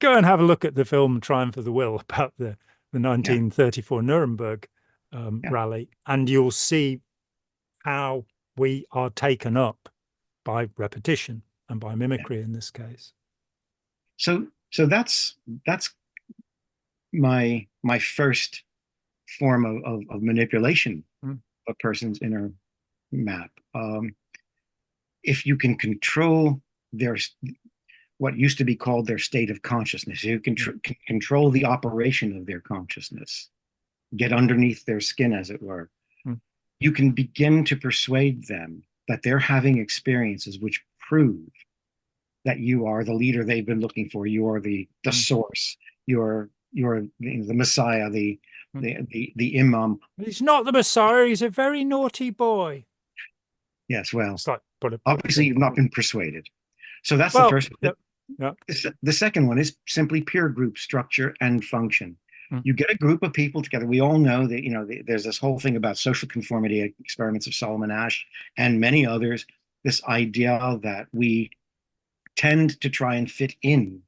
Go and have a look at the film Triumph of the Will about the Yeah, 1934 Nuremberg yeah. rally, and you'll see how we are taken up by repetition and by Yeah. mimicry in this case. So that's my first form of manipulation Mm, of a person's inner map. If you can control their what used to be called their state of consciousness, you can, mm, can control the operation of their consciousness, get underneath their skin, as it were. mm, You can begin to persuade them that they're having experiences which prove that you are the leader they've been looking for. You are the mm, source. You're the Messiah, mm. the Imam. He's not the Messiah. He's a very naughty boy. Yes, well, It's like put obviously you've simply. not been persuaded. So that's the Well, first. yep, yep. The second one is simply peer group structure and function. Mm, You get a group of people together. We all know that, there's this whole thing about social conformity, experiments of Solomon Asch and many others, this idea that we tend to try and fit in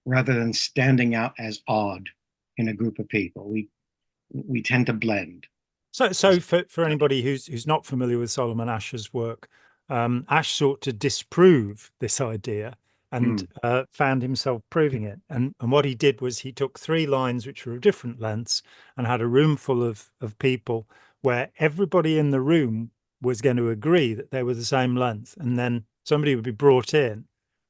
rather than standing out as odd in a group of people. We tend to blend. So for anybody who's not familiar with Solomon Asch's work, Asch sought to disprove this idea and Mm, found himself proving it. And what he did was he took three lines which were of different lengths and had a room full of people where everybody in the room was going to agree that they were the same length. And then somebody would be brought in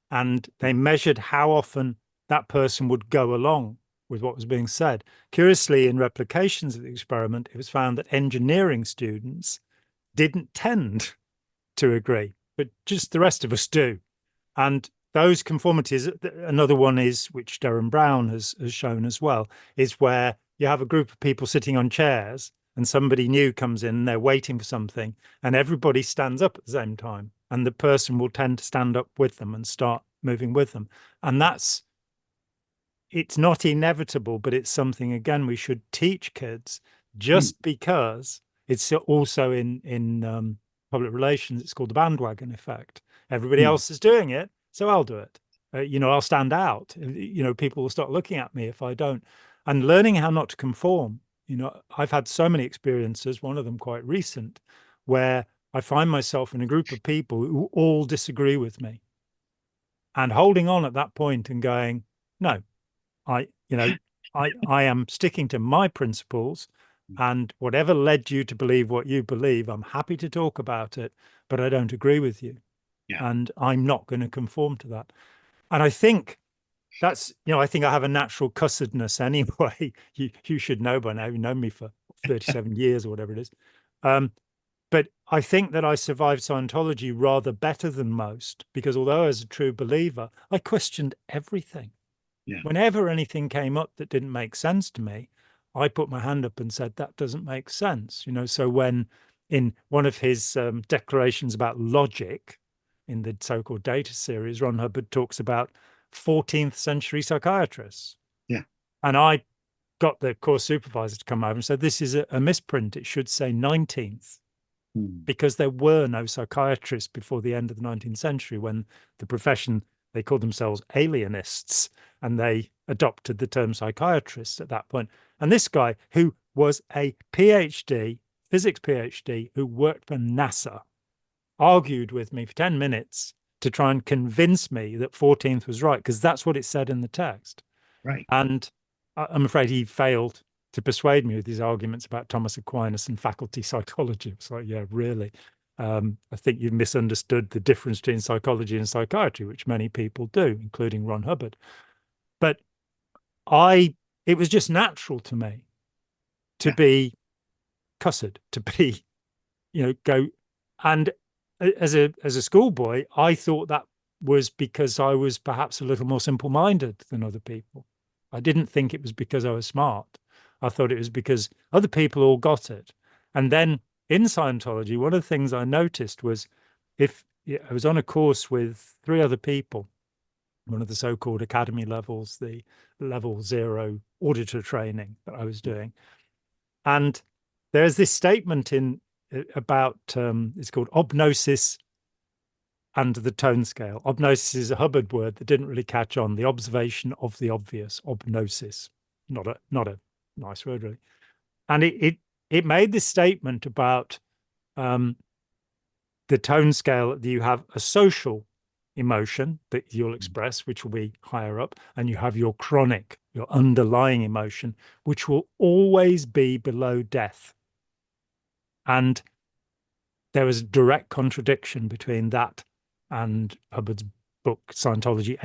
and they measured how often that person would go along with what was being said. Curiously, in replications of the experiment, it was found that engineering students didn't tend to agree, but just the rest of us do. And those conformities, another one is, which Derren Brown has shown as well, is where you have a group of people sitting on chairs and somebody new comes in, and they're waiting for something, and everybody stands up at the same time. And the person will tend to stand up with them and start moving with them. And it's not inevitable, but it's something, again, we should teach kids mm, just because it's also in public relations, it's called the bandwagon effect. Everybody mm, else is doing it, so I'll do it. I'll stand out. People will start looking at me if I don't. And learning how not to conform. I've had so many experiences, one of them quite recent, where I find myself in a group of people who all disagree with me and holding on at that point and going, no, I, you know, I am sticking to my principles, and whatever led you to believe what you believe, I'm happy to talk about it, but I don't agree with you, yeah. and I'm not going to conform to that. And I think I think I have a natural cussedness anyway. You should know by now. You've known me for 37 years or whatever it is. Um, but I think that I survived Scientology rather better than most because although I was a true believer, I questioned everything. Yeah. Whenever anything came up that didn't make sense to me, I put my hand up and said, that doesn't make sense. So when in one of his declarations about logic in the so-called data series, Ron Hubbard talks about 14th century psychiatrists. Yeah. And I got the course supervisor to come over and said, this is a misprint. It should say 19th Mm, because there were no psychiatrists before the end of the 19th century when the profession, they called themselves alienists, and they adopted the term psychiatrist at that point. And this guy, who was a PhD, physics PhD, who worked for NASA, argued with me for 10 minutes to try and convince me that 14th was right, because that's what it said in the text. right. And I'm afraid he failed to persuade me with his arguments about Thomas Aquinas and faculty psychology. It's like, yeah, really. I think you've misunderstood the difference between psychology and psychiatry, which many people do, including Ron Hubbard. But it was just natural to me to Yeah. be cussed, to be, go. And as a schoolboy, I thought that was because I was perhaps a little more simple-minded than other people. I didn't think it was because I was smart. I thought it was because other people all got it. And then in Scientology, one of the things I noticed was if I was on a course with three other people, one of the so-called academy levels, the level 0 auditor training that I was doing. And there's this statement in about it's called obnosis and the tone scale. Obnosis is a Hubbard word that didn't really catch on. The observation of the obvious. Obnosis, not a nice word really. And it made this statement about the tone scale. You have a social emotion that you'll express, which will be higher up, and you have your chronic, your underlying emotion, which will always be below death. And there was a direct contradiction between that and Hubbard's book, Scientology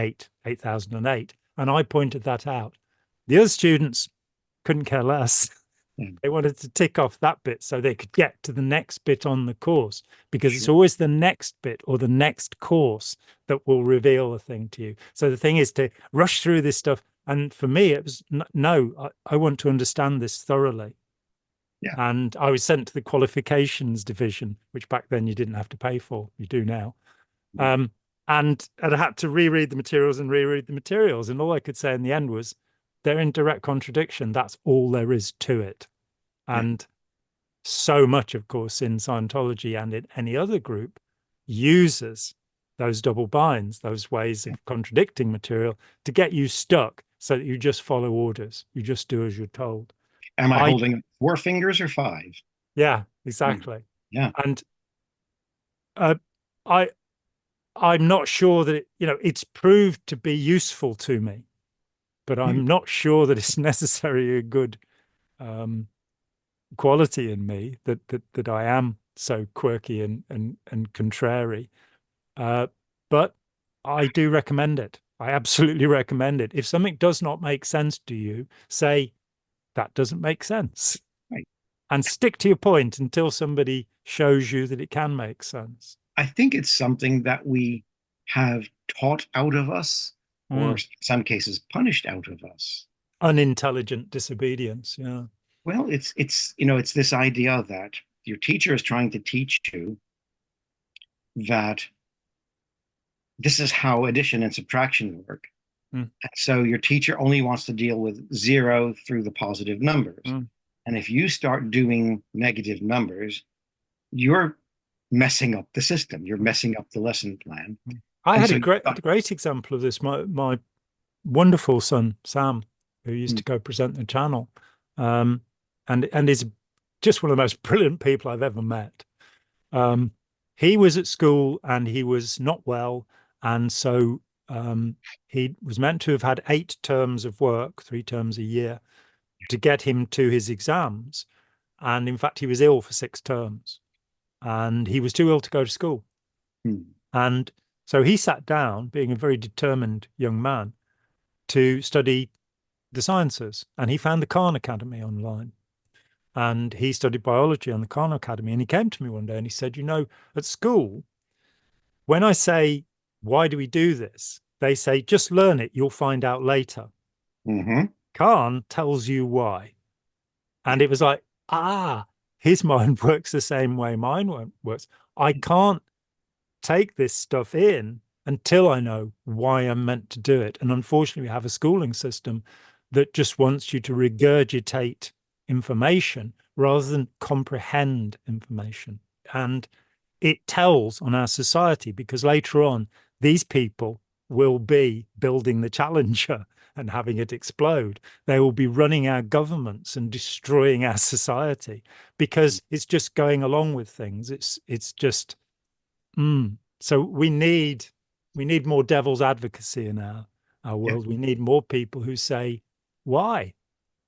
8008. And I pointed that out. The other students couldn't care less. They wanted to tick off that bit so they could get to the next bit on the course, because it's always the next bit or the next course that will reveal a thing to you. So the thing is to rush through this stuff. And for me, it was, no, I want to understand this thoroughly. Yeah. And I was sent to the qualifications division, which back then you didn't have to pay for. You do now. And I had to reread the materials and reread the materials. And all I could say in the end was, they're in direct contradiction. That's all there is to it. And so much, of course, in Scientology and in any other group uses those double binds, those ways of contradicting material to get you stuck so that you just follow orders. You just do as you're told. Am I holding 4 fingers or 5? Yeah, exactly. Yeah. And I'm not sure that it's proved to be useful to me, but I'm not sure that it's necessarily a good quality in me that I am so quirky and contrary. But I do recommend it. I absolutely recommend it. If something does not make sense to you, say, that doesn't make sense. Right. And stick to your point until somebody shows you that it can make sense. I think it's something that we have taught out of us, or in some cases punished out of us. Unintelligent disobedience. Yeah. Well, it's this idea that your teacher is trying to teach you that this is how addition and subtraction work. And so your teacher only wants to deal with 0 through the positive numbers. And if you start doing negative numbers, you're messing up the system. You're messing up the lesson plan. I had a great example of this. My wonderful son, Sam, who used to go present the channel, and is just one of the most brilliant people I've ever met. He was at school and he was not well. And so he was meant to have had 8 terms of work, 3 terms a year, to get him to his exams. And in fact, he was ill for 6 terms. And he was too ill to go to school. And so he sat down, being a very determined young man, to study the sciences. And he found the Kahn Academy online. And he studied biology on the Kahn Academy. And he came to me one day and he said, at school, when I say, why do we do this? They say, just learn it. You'll find out later. Kahn tells you why. And it was like, his mind works the same way mine works. I can't take this stuff in until I know why I'm meant to do it. And unfortunately, we have a schooling system that just wants you to regurgitate information rather than comprehend information. And it tells on our society, because later on, these people will be building the Challenger and having it explode. They will be running our governments and destroying our society because it's just going along with things. It's just so we need more devil's advocacy in our world. We need more people who say why.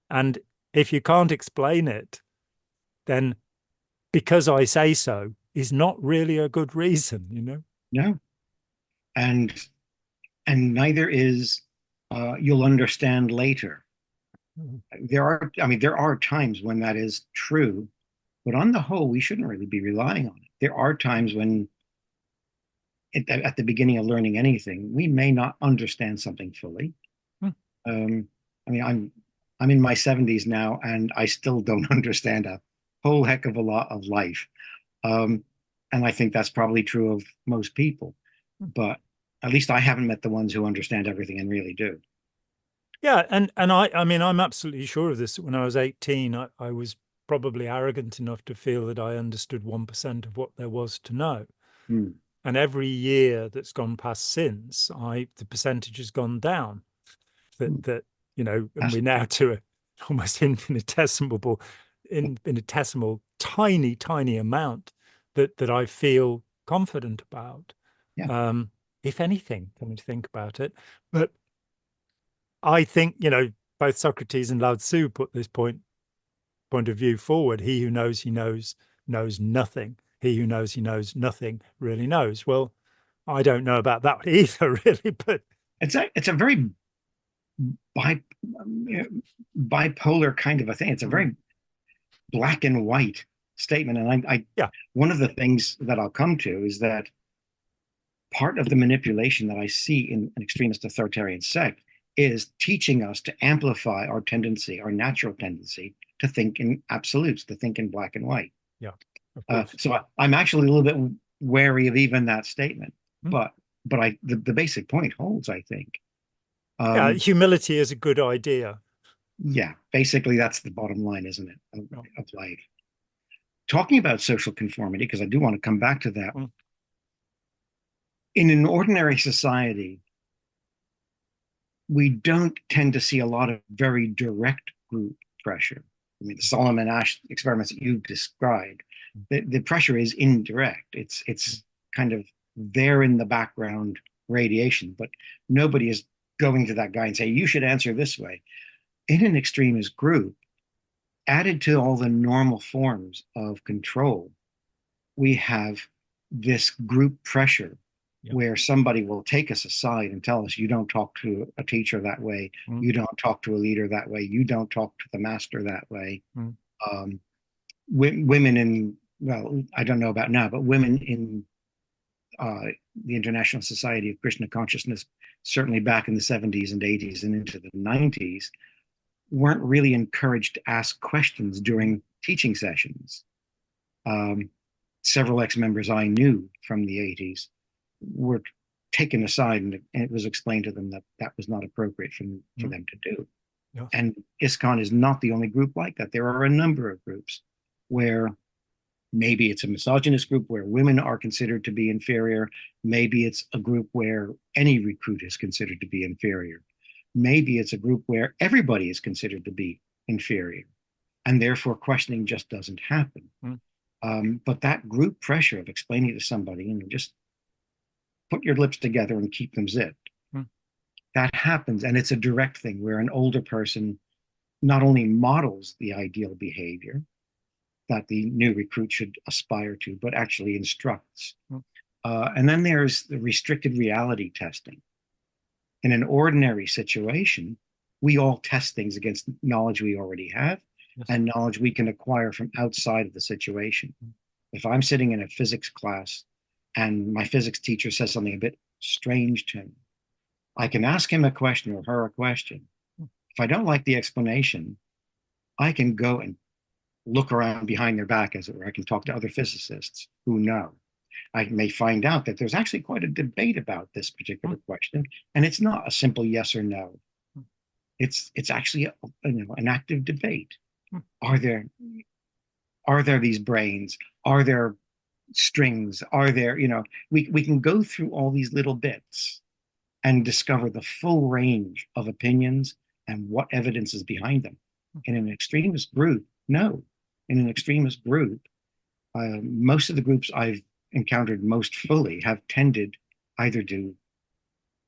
And if you can't explain it, then because I say so is not really a good reason, No. And neither is you'll understand later. There are times when that is true, but on the whole, we shouldn't really be relying on it. There are times when at the beginning of learning anything, we may not understand something fully. I'm in my 70s now, and I still don't understand a whole heck of a lot of life. And I think that's probably true of most people. But at least I haven't met the ones who understand everything and really do. Yeah, and I'm absolutely sure of this. When I was 18, I was probably arrogant enough to feel that I understood 1% of what there was to know. Mm. And every year that's gone past since, the percentage has gone down. That you know, and we're now to a almost infinitesimal, tiny amount that I feel confident about. Yeah. If anything, coming to think about it. But I think, you know, both Socrates and Lao Tzu put this point of view forward. He who knows he knows nothing. He who knows he knows nothing really knows. Well, I don't know about that either, really, but It's a very bipolar kind of a thing. It's a very black and white statement. And yeah, one of the things that I'll come to is that part of the manipulation that I see in an extremist authoritarian sect is teaching us to amplify our tendency, our natural tendency to think in absolutes, to think in black and white. yeah. So I'm actually a little bit wary of even that statement, Mm. but the basic point holds, I think. Yeah, humility is a good idea. Yeah, basically that's the bottom line, isn't it, of life. Talking about social conformity, because I do want to come back to that. Mm. In an ordinary society, we don't tend to see a lot of very direct group pressure. I mean, the Solomon Asch experiments that you've described, the pressure is indirect. It's kind of there in the background radiation, but nobody is going to that guy and say, you should answer this way. In an extremist group, added to all the normal forms of control, we have this group pressure where somebody will take us aside and tell us, you don't talk to a teacher that way. You don't talk to a leader that way. You don't talk to the master that way. Women in, well, I don't know about now, but women in the International Society of Krishna Consciousness, certainly back in the 70s and 80s and into the 90s, weren't really encouraged to ask questions during teaching sessions. Several ex-members I knew from the 80s were taken aside, and it was explained to them that that was not appropriate for them to do. Yeah. And ISKCON is not the only group like that. There are a number of groups where maybe it's a misogynist group where women are considered to be inferior. Maybe it's a group where any recruit is considered to be inferior. Maybe it's a group where everybody is considered to be inferior, and therefore questioning just doesn't happen. But that group pressure of explaining to somebody, you know, just put your lips together and keep them zipped. That happens, and it's a direct thing where an older person not only models the ideal behavior that the new recruit should aspire to, but actually instructs. And then there's the restricted reality testing. In an ordinary situation, we all test things against knowledge we already have and knowledge we can acquire from outside of the situation. If I'm sitting in a physics class and my physics teacher says something a bit strange to me, I can ask him a question or her a question. If I don't like the explanation, I can go and look around behind their back, as it were. I can talk to other physicists who know. I may find out that there's actually quite a debate about this particular question, and it's not a simple yes or no. It's actually an active debate. Are there these brains? Are there strings? Are there, we can go through all these little bits and discover the full range of opinions and what evidence is behind them. In an extremist group, no. In an extremist group, most of the groups I've encountered most fully have tended either to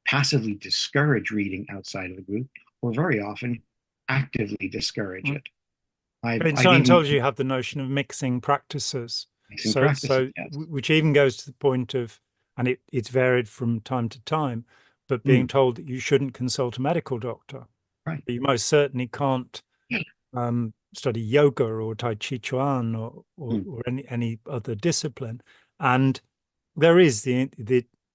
passively discourage reading outside of the group or very often actively discourage it. In Scientology, you have the notion of mixing practices. Which even goes to the point of, and it's varied from time to time, but being told that you shouldn't consult a medical doctor. Right. But you most certainly can't study yoga or Tai Chi Chuan or any other discipline. And there is the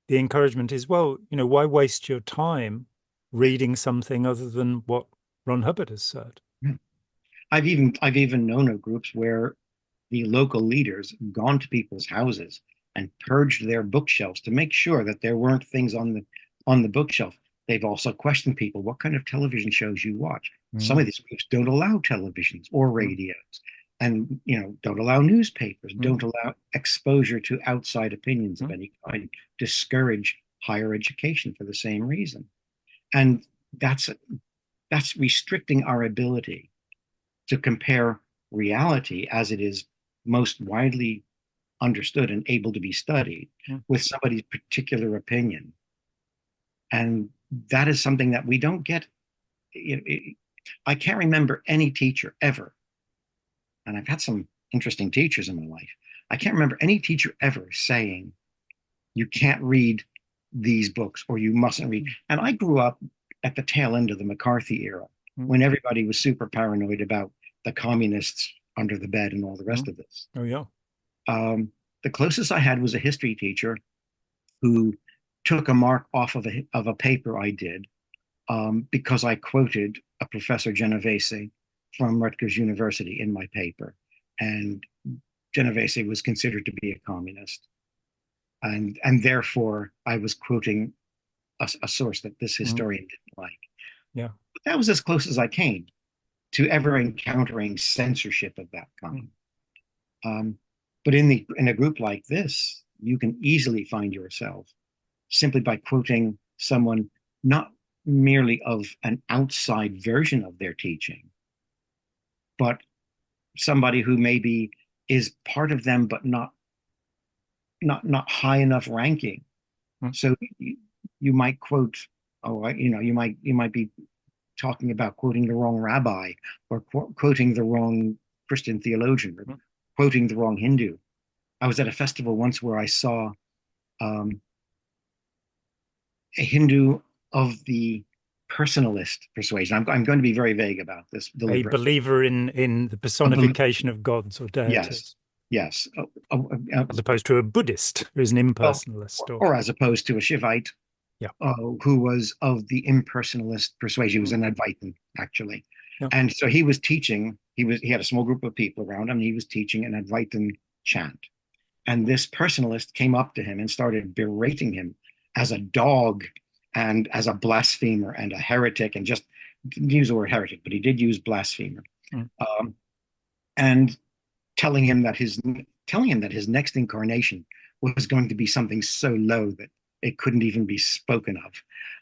encouragement is, well, why waste your time reading something other than what Ron Hubbard has said? I've even known of groups where the local leaders have gone to people's houses and purged their bookshelves to make sure that there weren't things on the bookshelf. They've also questioned people, what kind of television shows you watch? Some of these groups don't allow televisions or radios. And, don't allow newspapers, don't allow exposure to outside opinions of any kind, discourage higher education for the same reason. And that's restricting our ability to compare reality as it is most widely understood and able to be studied with somebody's particular opinion. And that is something that we don't get. I can't remember any teacher ever, and I've had some interesting teachers in my life. I can't remember any teacher ever saying, you can't read these books or you mustn't read. And I grew up at the tail end of the McCarthy era when everybody was super paranoid about the communists under the bed and all the rest of this. Oh, yeah. The closest I had was a history teacher who took a mark off of a paper I did because I quoted a Professor Genovese from Rutgers University in my paper. And Genovese was considered to be a communist. And therefore, I was quoting a source that this historian didn't like. Yeah. But that was as close as I came to ever encountering censorship of that kind. But in a group like this, you can easily find yourself simply by quoting someone not merely of an outside version of their teaching, but somebody who maybe is part of them, but not high enough ranking. So you might quote, you might be talking about quoting the wrong rabbi or quoting the wrong Christian theologian or quoting the wrong Hindu. I was at a festival once where I saw a Hindu of the personalist persuasion. I'm going to be very vague about this. A believer in the personification of gods or deities. Yes. As opposed to a Buddhist who's an impersonalist. Or as opposed to a Shivite who was of the impersonalist persuasion. He was an Advaitin, actually. Yeah. And so he was teaching, he had a small group of people around him, and he was teaching an Advaitin chant. And this personalist came up to him and started berating him as a dog and as a blasphemer and a heretic, and just didn't use the word heretic, but he did use blasphemer. And telling him that his next incarnation was going to be something so low that it couldn't even be spoken of,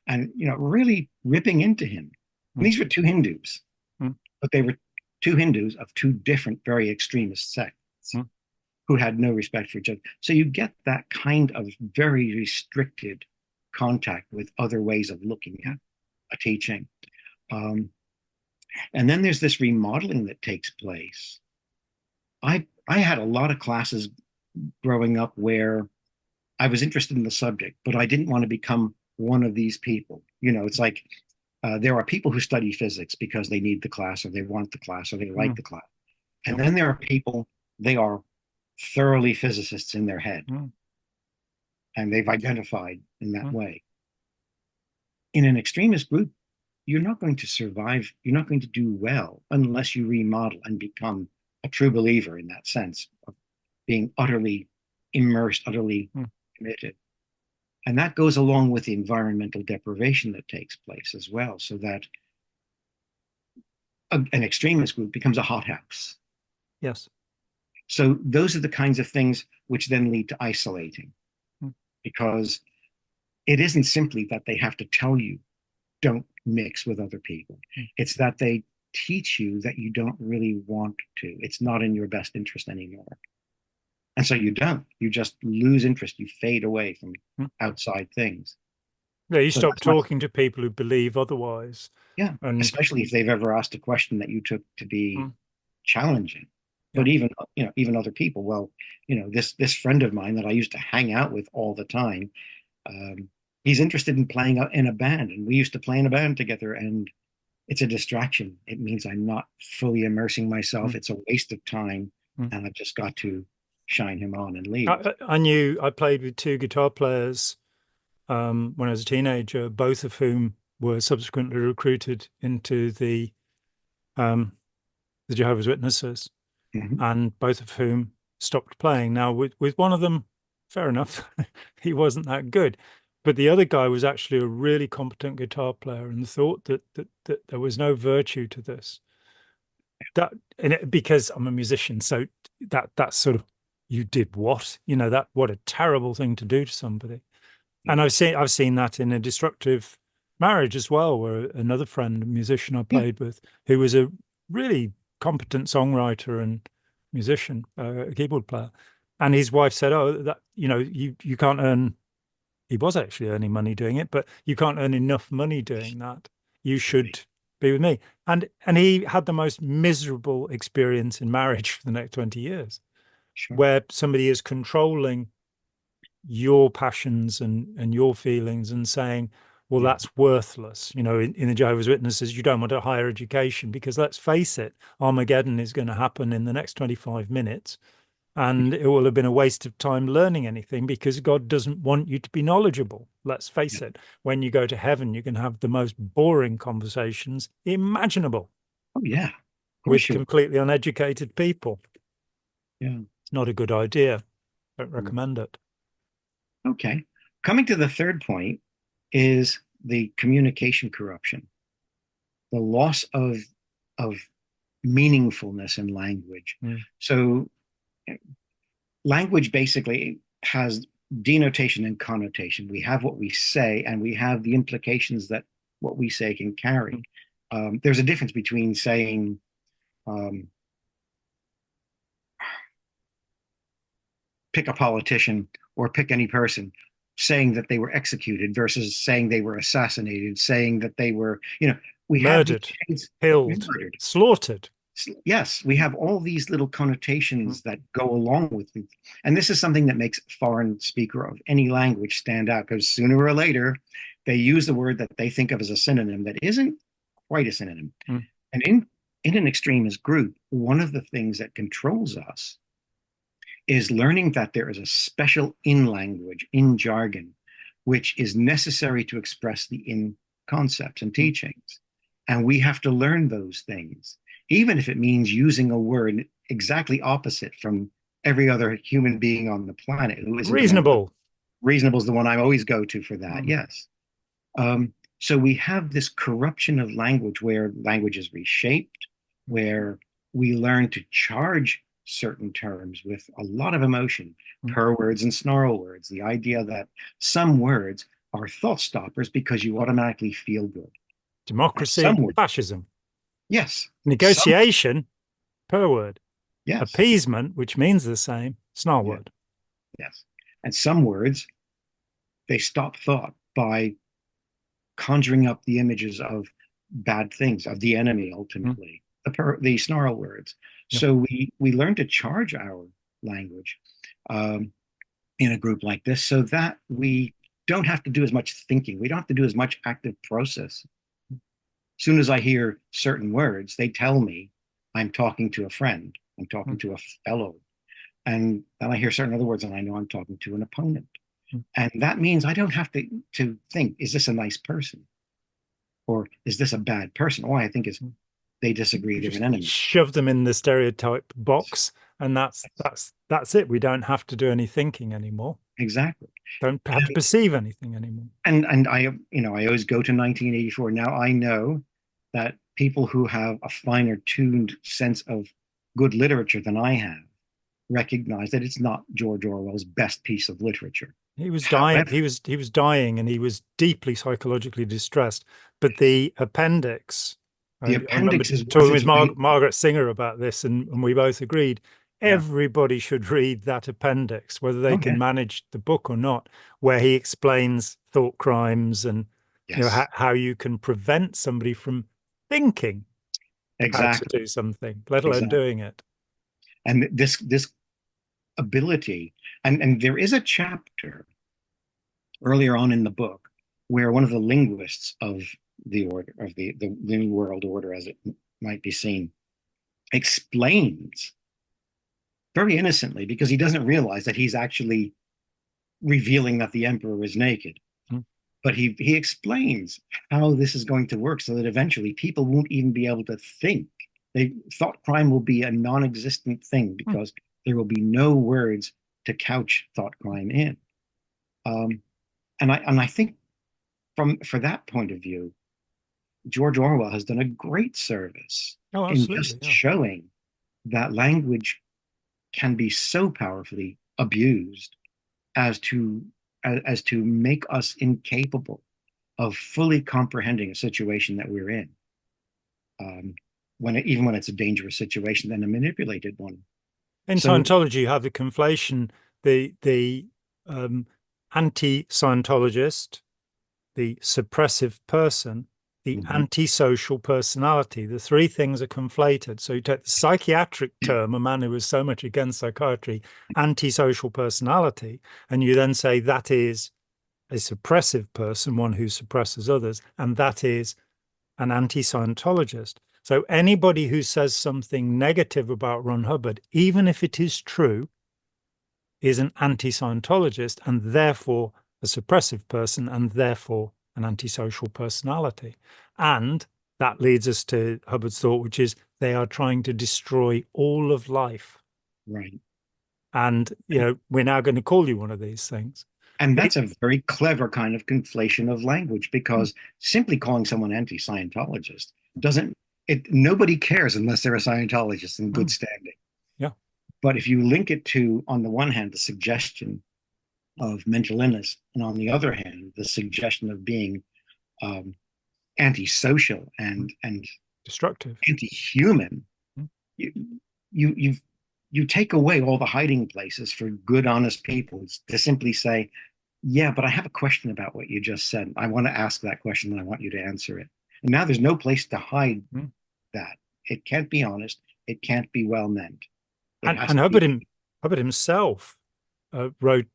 and really ripping into him. And these were two Hindus, but they were two Hindus of two different, very extremist sects who had no respect for each other. So you get that kind of very restricted contact with other ways of looking at a teaching. And then there's this remodeling that takes place. I had a lot of classes growing up where I was interested in the subject, but I didn't want to become one of these people. It's like there are people who study physics because they need the class or they want the class or they like the class. And then there are people, they are thoroughly physicists in their head. And they've identified in that way. In an extremist group, you're not going to survive, you're not going to do well unless you remodel and become a true believer in that sense of being utterly immersed, utterly committed. And that goes along with the environmental deprivation that takes place as well, so that an extremist group becomes a hothouse. Yes. So those are the kinds of things which then lead to isolating, because it isn't simply that they have to tell you, don't mix with other people. It's that they teach you that you don't really want to. It's not in your best interest anymore. And so you don't. You just lose interest. You fade away from outside things. Yeah, you stop talking to people who believe otherwise. Yeah, and especially if they've ever asked a question that you took to be challenging. But even other people. Well, this friend of mine that I used to hang out with all the time, he's interested in playing in a band, and we used to play in a band together. And it's a distraction. It means I'm not fully immersing myself. It's a waste of time, and I've just got to shine him on and leave. I played with two guitar players when I was a teenager, both of whom were subsequently recruited into the Jehovah's Witnesses, and both of whom stopped playing. Now, with one of them, fair enough, he wasn't that good, but the other guy was actually a really competent guitar player, and thought that there was no virtue to this. that because I'm a musician, so that's sort of, you did what? You know, that what a terrible thing to do to somebody. And Yeah. I've seen that in a destructive marriage as well, where another friend, a musician I Yeah. played with, who was a really competent songwriter and musician, a keyboard player, and his wife said, "Oh, that you can't earn." He was actually earning money doing it, but you can't earn enough money doing that. You should be with me. And he had the most miserable experience in marriage for the next 20 years, Sure. where somebody is controlling your passions and your feelings and saying, well, Yeah. that's worthless. In the Jehovah's Witnesses, you don't want a higher education because, let's face it, Armageddon is going to happen in the next 25 minutes. And it will have been a waste of time learning anything because God doesn't want you to be knowledgeable. Let's face Yeah. it. When you go to heaven, you can have the most boring conversations imaginable Oh, yeah. Of course with you will. completely uneducated people. Yeah. It's not a good idea. Don't Mm. recommend it. Okay. Coming to the third point is the communication corruption, the loss of meaningfulness in language. Mm. So language basically has denotation and connotation. We have what we say, and we have the implications that what we say can carry. There's a difference between saying, um, pick a politician or pick any person, saying that they were executed versus saying they were assassinated, saying that they were, we have these Murdered, things, killed, murdered. slaughtered. Yes, we have all these little connotations that go along with it. And this is something that makes a foreign speaker of any language stand out, because sooner or later they use the word that they think of as a synonym that isn't quite a synonym. Mm. And in an extremist group, one of the things that controls us is learning that there is a special in language, in jargon, which is necessary to express the in concepts and Mm. teachings. And we have to learn those things, even if it means using a word exactly opposite from every other human being on the planet who isn't going to. Reasonable. Reasonable is the one I always go to for that, Mm. yes. So we have this corruption of language where language is reshaped, where we learn to charge certain terms with a lot of emotion, Mm. per words and snarl words, the idea that some words are thought stoppers because you automatically feel good. And Democracy, some words, fascism. yes, some, Negotiation, per word. yes, Appeasement, which means the same, snarl yeah, word. yes. And some words, they stop thought by conjuring up the images of bad things, of the enemy Mm. ultimately, the snarl words. Yeah. So we learn to charge our language um, in a group like this so that we don't have to do as much thinking. We don't have to do as much active process. As soon as I hear certain words, they tell me I'm talking to a friend, I'm talking Mm. to a fellow. And then I hear certain other words and I know I'm talking to an opponent. Mm. And that means I don't have to think, is this a nice person? Or is this a bad person? All I think is Mm. they disagree, We they're an just enemy. shove them in the stereotype box, and that's it. We don't have to do any thinking anymore. Exactly. Don't have to perceive anything anymore. And I always go to 1984. Now I know that people who have a finer tuned sense of good literature than I have recognize that it's not George Orwell's best piece of literature. He was dying. However, He was dying, and he was deeply psychologically distressed. But the appendix, the I remember appendix is worth talking its with weight. Margaret Singer about this, and we both agreed Yeah. everybody should read that appendix, whether they Oh yeah. can manage the book or not, where he explains thought crimes and Yes. how you can prevent somebody from thinking how to Exactly. do something, let alone Exactly. doing it. And this ability, and there is a chapter earlier on in the book where one of the linguists of the order of the new world order as it might be seen explains very innocently because he doesn't realize that he's actually revealing that the emperor is naked, Mm. but he explains how this is going to work so that eventually people won't even be able to think. They thought crime will be a non-existent thing Mm. because there will be no words to couch thought crime in. um, and I think for that point of view, George Orwell has done a great service Oh, in absolutely. just Yeah. showing that language can be so powerfully abused as to as to make us incapable of fully comprehending a situation that we're in, even when it's a dangerous situation, then a manipulated one. In So, Scientology, you have the conflation, the anti-Scientologist, the suppressive person, the mhm, antisocial personality. The three things are conflated. So you take the psychiatric term, a man who was so much against psychiatry, antisocial personality, and you then say that is a suppressive person, one who suppresses others, and that is an anti-Scientologist. So anybody who says something negative about Ron Hubbard, even if it is true, is an anti-Scientologist and therefore a suppressive person and therefore an antisocial personality. And that leads us to Hubbard's thought, which is they are trying to destroy all of life. right. And, you know, we're now going to call you one of these things. And that's a very clever kind of conflation of language, because simply calling someone anti-Scientologist doesn't, nobody cares unless they're a Scientologist in good standing. Yeah. But if you link it to, on the one hand, the suggestion of mental illness, and on the other hand, the suggestion of being um, antisocial and Destructive. anti-human, you you you take away all the hiding places for good, honest people to simply say, "Yeah, but I have a question about what you just said. I want to ask that question, and I want you to answer it." And now there's no place to hide that. It can't be honest. It can't be well meant. It has And to be Hubbard himself wrote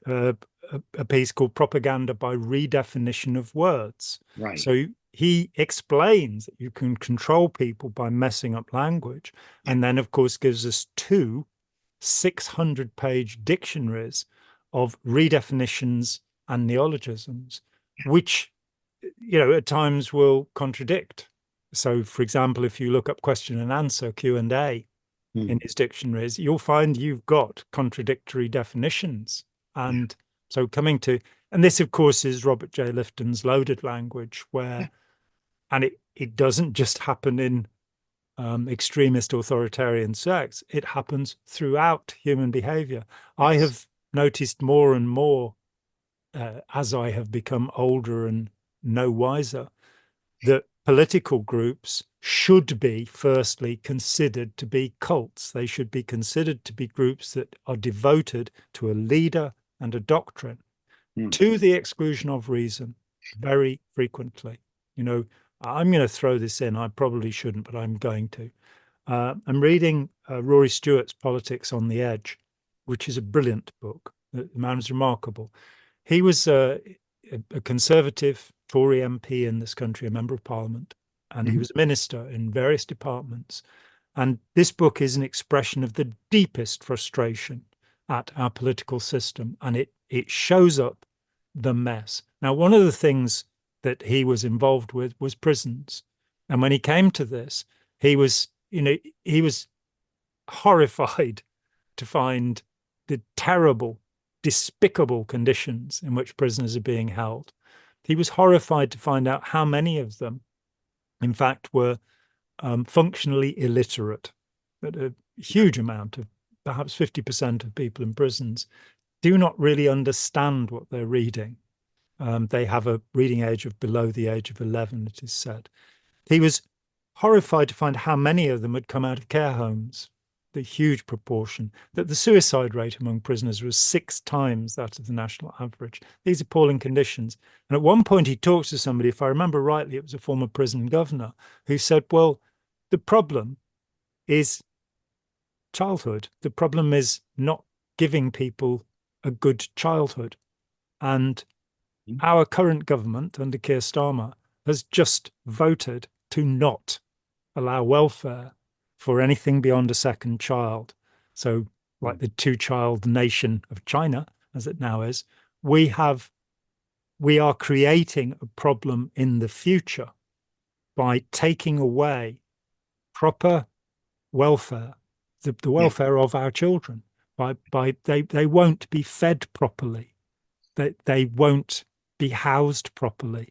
a piece called Propaganda by Redefinition of Words. right. So he explains that you can control people by messing up language, and then, of course, gives us two 600-page dictionaries of redefinitions and neologisms, which, you know, at times will contradict. So, for example, if you look up question and answer, Q&A, in his dictionaries, you'll find you've got contradictory definitions. And so coming to, and this, of course, is Robert J. Lifton's loaded language, where, and it doesn't just happen in extremist authoritarian sects, it happens throughout human behavior. I Yes. have noticed more and more as I have become older and no wiser, that political groups should be, firstly, considered to be cults. They should be considered to be groups that are devoted to a leader and a doctrine, to the exclusion of reason, very frequently. You know, I'm going to throw this in. I probably shouldn't, but I'm going to. I'm reading Rory Stewart's Politics on the Edge, which is a brilliant book. The man is remarkable. He was a conservative Tory MP in this country, a member of parliament, and he was a minister in various departments. And this book is an expression of the deepest frustration at our political system, and it shows up the mess. Now, one of the things that he was involved with was prisons. And when he came to this, he was, you know, he was horrified to find the terrible, despicable conditions in which prisoners are being held. He was horrified to find out how many of them, in fact, were functionally illiterate. That a huge amount of, perhaps 50% of people in prisons, do not really understand what they're reading. They have a reading age of below the age of 11, it is said. He was horrified to find how many of them had come out of care homes, the huge proportion, that the suicide rate among prisoners was 6 times that of the national average. These appalling conditions. And at one point he talks to somebody, if I remember rightly, it was a former prison governor, who said, well, the problem is childhood. The problem is not giving people a good childhood. And our current government under Keir Starmer has just voted to not allow welfare for anything beyond a second child. So, like the two-child nation of China, as it now is, we are creating a problem in the future by taking away proper welfare, the welfare of our children. By they won't be fed properly, they won't be housed properly,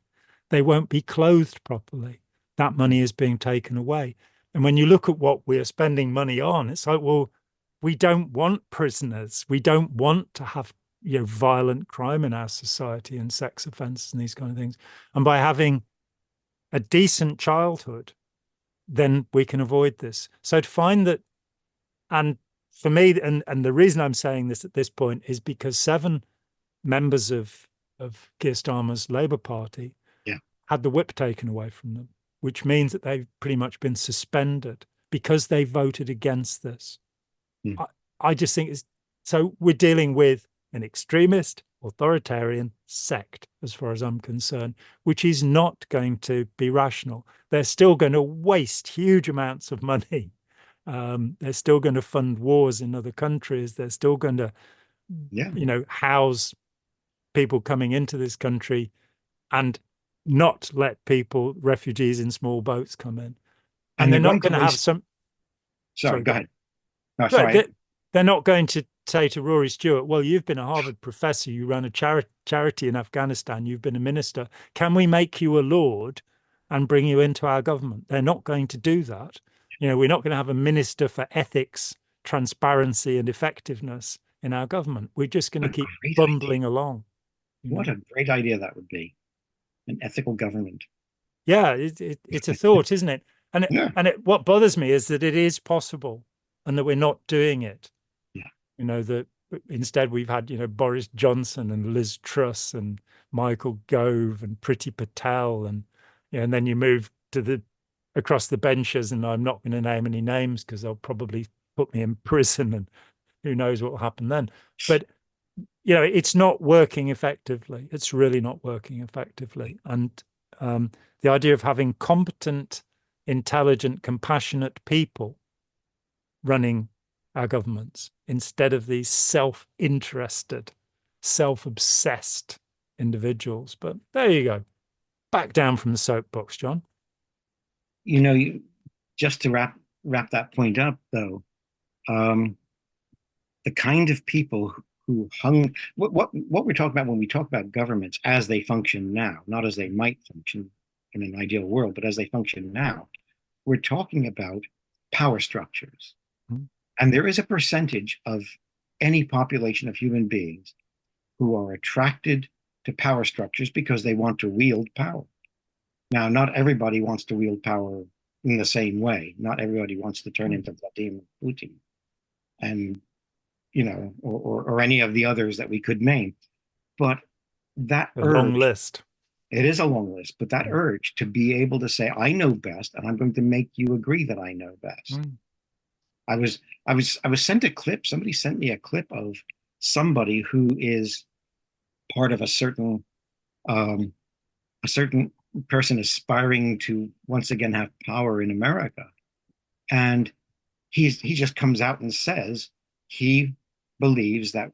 they won't be clothed properly. That money is being taken away. And when you look at what we are spending money on, it's like, well, we don't want prisoners. We don't want to have, violent crime in our society and sex offences and these kind of things. And by having a decent childhood, then we can avoid this. So to find that, and for me, and the reason I'm saying this at this point is because 7 members of Keir Starmer's Labour Party had the whip taken away from them, which means that they've pretty much been suspended because they voted against this. I just think it's, so we're dealing with an extremist, authoritarian sect, as far as I'm concerned, which is not going to be rational. They're still going to waste huge amounts of money. They're still going to fund wars in other countries. They're still going to, house people coming into this country and not let refugees in small boats come in. And they're not going to have some... Sorry, go ahead. No, sorry. They're not going to say to Rory Stewart, well, you've been a Harvard professor, you ran a charity in Afghanistan, you've been a minister. Can we make you a lord and bring you into our government? They're not going to do that. We're not going to have a minister for ethics, transparency, and effectiveness in our government. We're just going to keep bumbling along. What a great idea that would be. An ethical government. Yeah, it's a thought, isn't it? And what bothers me is that it is possible and that we're not doing it. That instead we've had, Boris Johnson and Liz Truss and Michael Gove and Priti Patel and then you move to across the benches, and I'm not going to name any names because they'll probably put me in prison and who knows what will happen then. But it's not working effectively. It's really not working effectively. And the idea of having competent, intelligent, compassionate people running our governments instead of these self-interested, self-obsessed individuals. But there you go. Back down from the soapbox, John. Just to wrap that point up, though, the kind of people who hung what we're talking about when we talk about governments as they function now, not as they might function in an ideal world, but as they function now, we're talking about power structures. And there is a percentage of any population of human beings who are attracted to power structures because they want to wield power. Now, not everybody wants to wield power in the same way. Not everybody wants to turn into Vladimir Putin and, or any of the others that we could name. But that urge, long list. It is a long list, but that urge to be able to say, I know best, and I'm going to make you agree that I know best. I was sent a clip. Somebody sent me a clip of somebody who is part of a certain person aspiring to once again have power in America, and he just comes out and says he believes that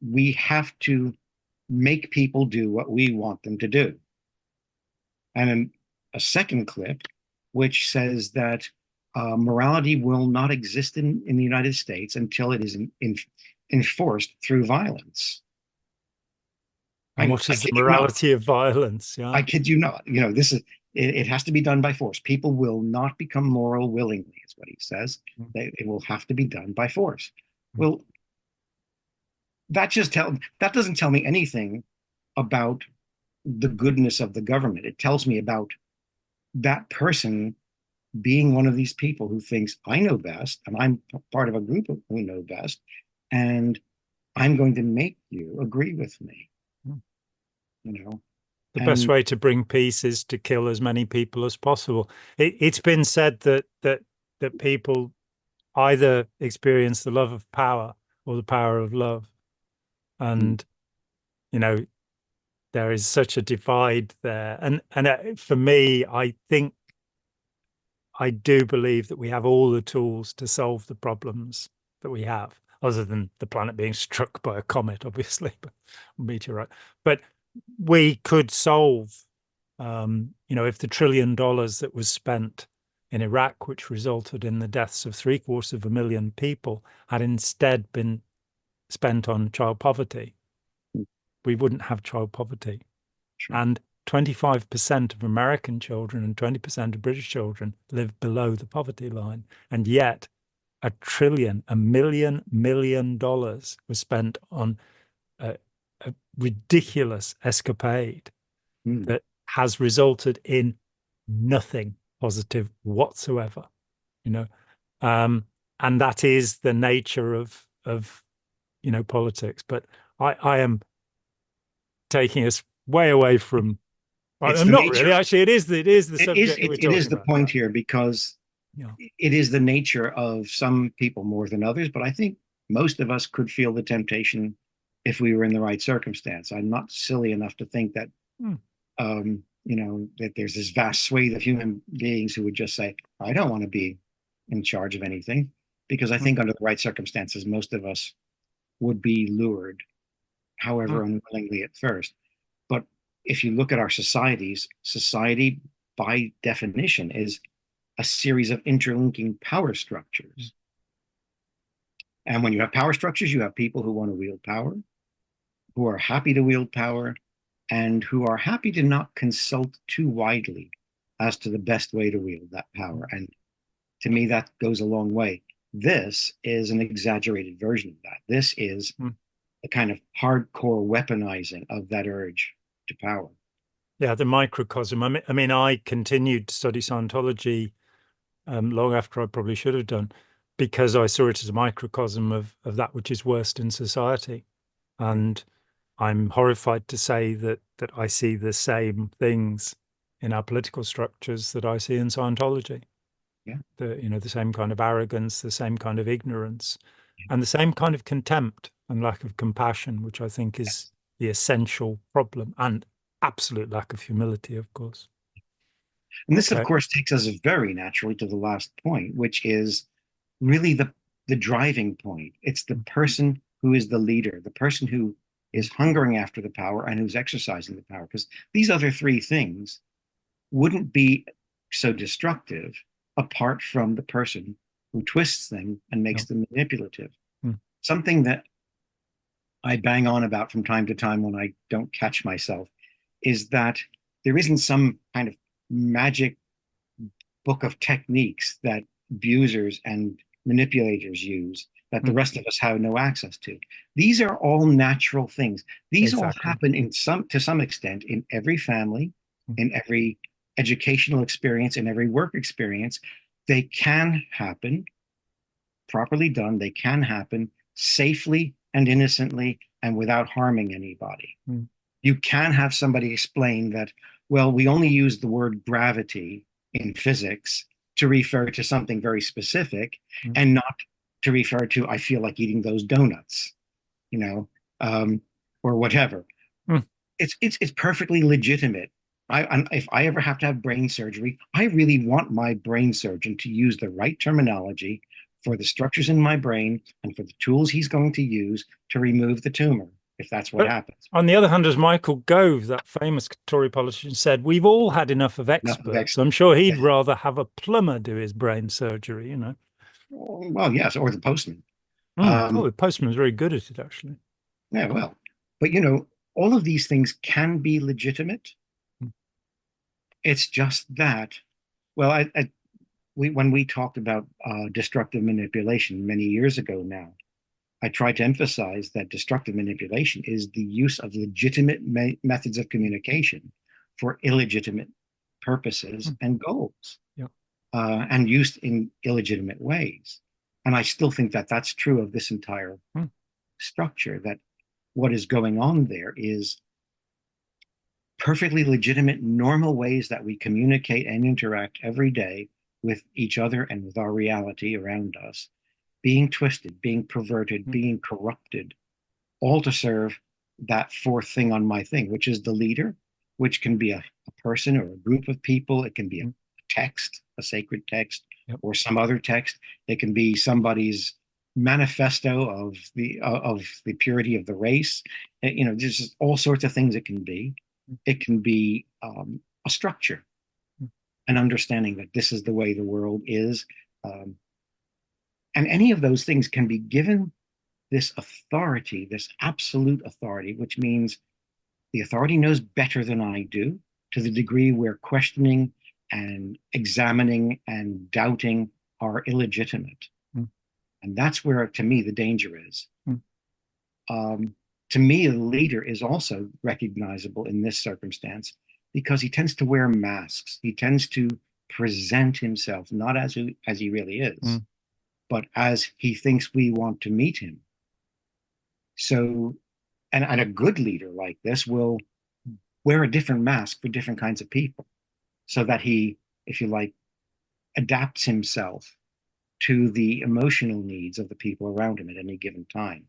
we have to make people do what we want them to do. And in a second clip, which says that morality will not exist in the United States until it is enforced through violence. And what is the morality of violence? Yeah. I kid you not. It has to be done by force. People will not become moral willingly, is what he says. It will have to be done by force. Well, that doesn't tell me anything about the goodness of the government. It tells me about that person being one of these people who thinks, I know best, and I'm part of a group who know best, and I'm going to make you agree with me. The best way to bring peace is to kill as many people as possible. It's been said that people either experience the love of power or the power of love. And, there is such a divide there. And for me, I think I do believe that we have all the tools to solve the problems that we have, other than the planet being struck by a comet, obviously, but meteorite. But we could solve, if the $1 trillion that was spent in Iraq, which resulted in the deaths of 750,000 people, had instead been spent on child poverty, we wouldn't have child poverty. Sure. And 25% of American children and 20% of British children live below the poverty line. And yet $1 million was spent on a ridiculous escapade that has resulted in nothing positive whatsoever, and that is the nature of politics. But I am taking us way away from. I'm not really. Actually, it is the subject that we're talking about. It is the point here, because it is the nature of some people more than others. But I think most of us could feel the temptation if we were in the right circumstance. I'm not silly enough to think that, that there's this vast swathe of human beings who would just say, I don't want to be in charge of anything. Because I think under the right circumstances, most of us would be lured, however unwillingly at first. But if you look at our societies, society by definition is a series of interlinking power structures. And when you have power structures, you have people who want to wield power, who are happy to wield power, and who are happy to not consult too widely as to the best way to wield that power. And to me, that goes a long way. This is an exaggerated version of that. This is a kind of hardcore weaponizing of that urge to power. Yeah, the microcosm. I mean, I continued to study Scientology long after I probably should have done, because I saw it as a microcosm of that which is worst in society. And I'm horrified to say that I see the same things in our political structures that I see in Scientology. Yeah. The same kind of arrogance, the same kind of ignorance, and the same kind of contempt and lack of compassion, which I think is the essential problem, and absolute lack of humility, of course. And this, of course, takes us very naturally to the last point, which is really the driving point. It's the person who is the leader, the person who is hungering after the power and who's exercising the power. Because these other three things wouldn't be so destructive apart from the person who twists them and makes them manipulative. Something that I bang on about from time to time when I don't catch myself is that there isn't some kind of magic book of techniques that abusers and manipulators use that the rest of us have no access to. These are all natural things. These all happen to some extent in every family, in every educational experience, in every work experience. They can happen, properly done, they can happen safely and innocently and without harming anybody. You can have somebody explain that, well, we only use the word gravity in physics to refer to something very specific and not to refer to, I feel like eating those donuts, or whatever. It's perfectly legitimate. If I ever have to have brain surgery, I really want my brain surgeon to use the right terminology for the structures in my brain and for the tools he's going to use to remove the tumor, if that's what happens. On the other hand, as Michael Gove, that famous Tory politician, said, we've all had enough of experts. I'm sure he'd rather have a plumber do his brain surgery, Well, yes, or the postman. The postman's very good at it, actually. Yeah, well, but all of these things can be legitimate. It's just that, well, when we talked about destructive manipulation many years ago now, I tried to emphasize that destructive manipulation is the use of legitimate methods of communication for illegitimate purposes and goals, and used in illegitimate ways. And I still think that that's true of this entire structure, that what is going on there is perfectly legitimate, normal ways that we communicate and interact every day with each other and with our reality around us, being twisted, being perverted, being corrupted, all to serve that fourth thing on my thing, which is the leader, which can be a person or a group of people. It can be a text, a sacred text, or some other text. It can be somebody's manifesto of the purity of the race. There's just all sorts of things it can be. It can be a structure, an understanding that this is the way the world is. And any of those things can be given this authority, this absolute authority, which means the authority knows better than I do. to the degree where questioning and examining and doubting are illegitimate. Mm. And that's where, to me, the danger is. Mm. To me, a leader is also recognizable in this circumstance because he tends to wear masks. He tends to present himself not as he really is, but as he thinks we want to meet him. So, and a good leader like this will wear a different mask for different kinds of people so that he, if you like, adapts himself to the emotional needs of the people around him at any given time.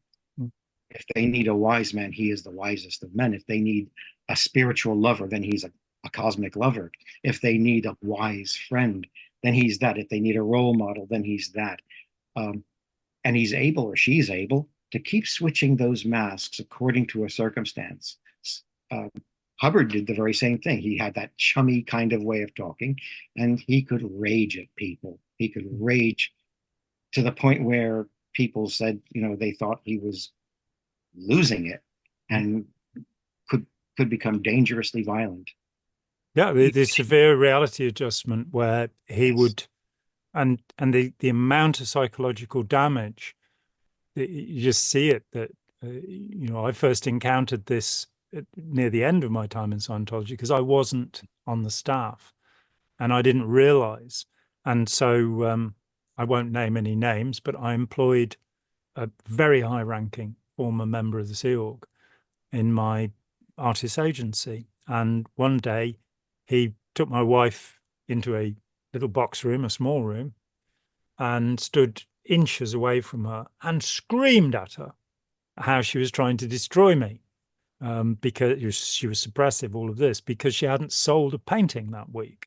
If they need a wise man, he is the wisest of men. If they need a spiritual lover, then he's a cosmic lover. If they need a wise friend, then he's that. If they need a role model, then he's that. And he's able, or she's able, to keep switching those masks according to a circumstance. Hubbard did the very same thing. He had that chummy kind of way of talking, and he could rage at people. He could rage to the point where people said, they thought he was losing it and could become dangerously violent. Yeah, the severe reality adjustment where he would, and the amount of psychological damage, you just see it. That I first encountered this near the end of my time in Scientology because I wasn't on the staff and I didn't realize. And so I won't name any names, but I employed a very high-ranking former member of the Sea Org in my artist agency. And one day he took my wife into a little box room, a small room, and stood inches away from her and screamed at her how she was trying to destroy me because she was suppressive, all of this, because she hadn't sold a painting that week.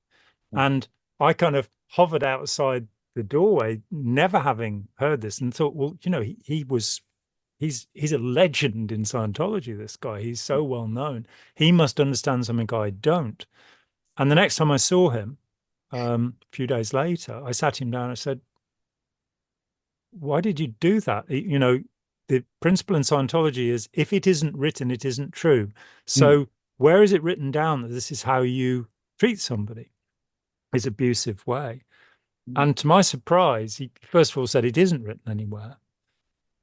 And I kind of hovered outside the doorway, never having heard this, and thought, well, he's a legend in Scientology, this guy. He's so well known. He must understand something I don't. And the next time I saw him, a few days later, I sat him down and I said, why did you do that? The principle in Scientology is if it isn't written, it isn't true. So where is it written down that this is how you treat somebody? His abusive way. And to my surprise, he first of all said it isn't written anywhere.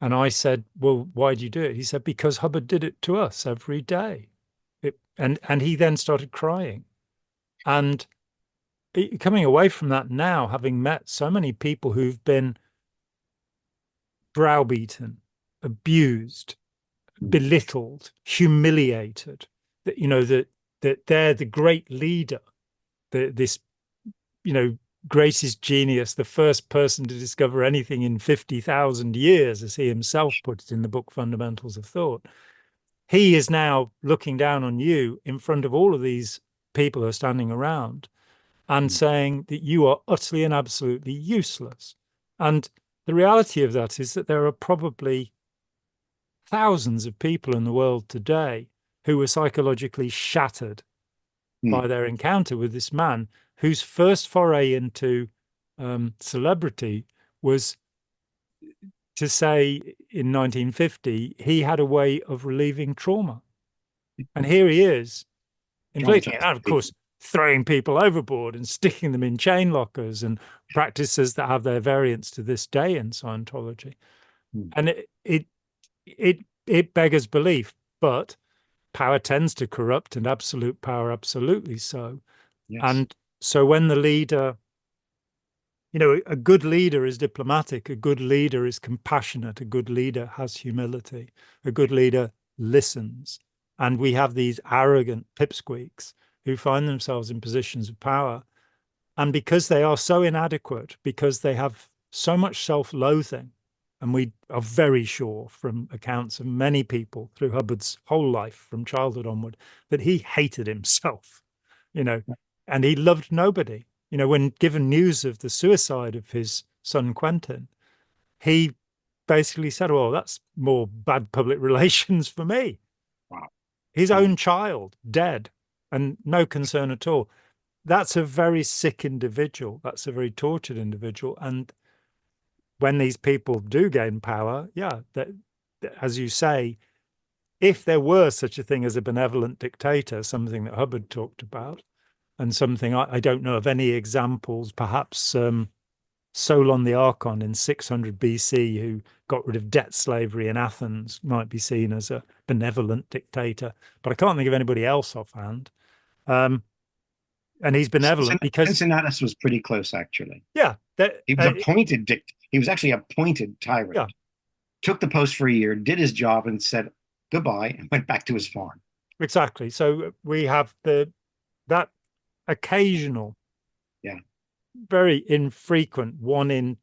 And I said, well, why do you do it? He said, because Hubbard did it to us every day. And he then started crying. And coming away from that now, having met so many people who've been browbeaten, abused, belittled, humiliated, that they're the great leader, this greatest genius, the first person to discover anything in 50,000 years, as he himself put it in the book Fundamentals of Thought. He is now looking down on you in front of all of these people who are standing around and saying that you are utterly and absolutely useless. And the reality of that is that there are probably thousands of people in the world today who were psychologically shattered by their encounter with this man whose first foray into celebrity was to say in 1950 he had a way of relieving trauma. And here he is, inflicting it, and of course, throwing people overboard and sticking them in chain lockers, and practices that have their variants to this day in Scientology. And it beggars belief, but power tends to corrupt, and absolute power absolutely so. Yes. And so when the leader, a good leader is diplomatic, a good leader is compassionate, a good leader has humility, a good leader listens. And we have these arrogant pipsqueaks who find themselves in positions of power. And because they are so inadequate, because they have so much self-loathing, and we are very sure from accounts of many people through Hubbard's whole life from childhood onward that he hated himself, and he loved nobody. When given news of the suicide of his son Quentin, he basically said, well, that's more bad public relations for me. Wow. His own child dead and no concern at all. That's a very sick individual. That's a very tortured individual. And when these people do gain power, that, as you say, if there were such a thing as a benevolent dictator, something that Hubbard talked about, and something I don't know of any examples, perhaps Solon the Archon in 600 BC, who got rid of debt slavery in Athens, might be seen as a benevolent dictator, but I can't think of anybody else offhand. And he's benevolent because Cincinnatus was pretty close, actually. Yeah, he was appointed he was actually appointed tyrant. Yeah. Took the post for a year, did his job, and said goodbye, and went back to his farm. Exactly. So we have that occasional, very infrequent 1 in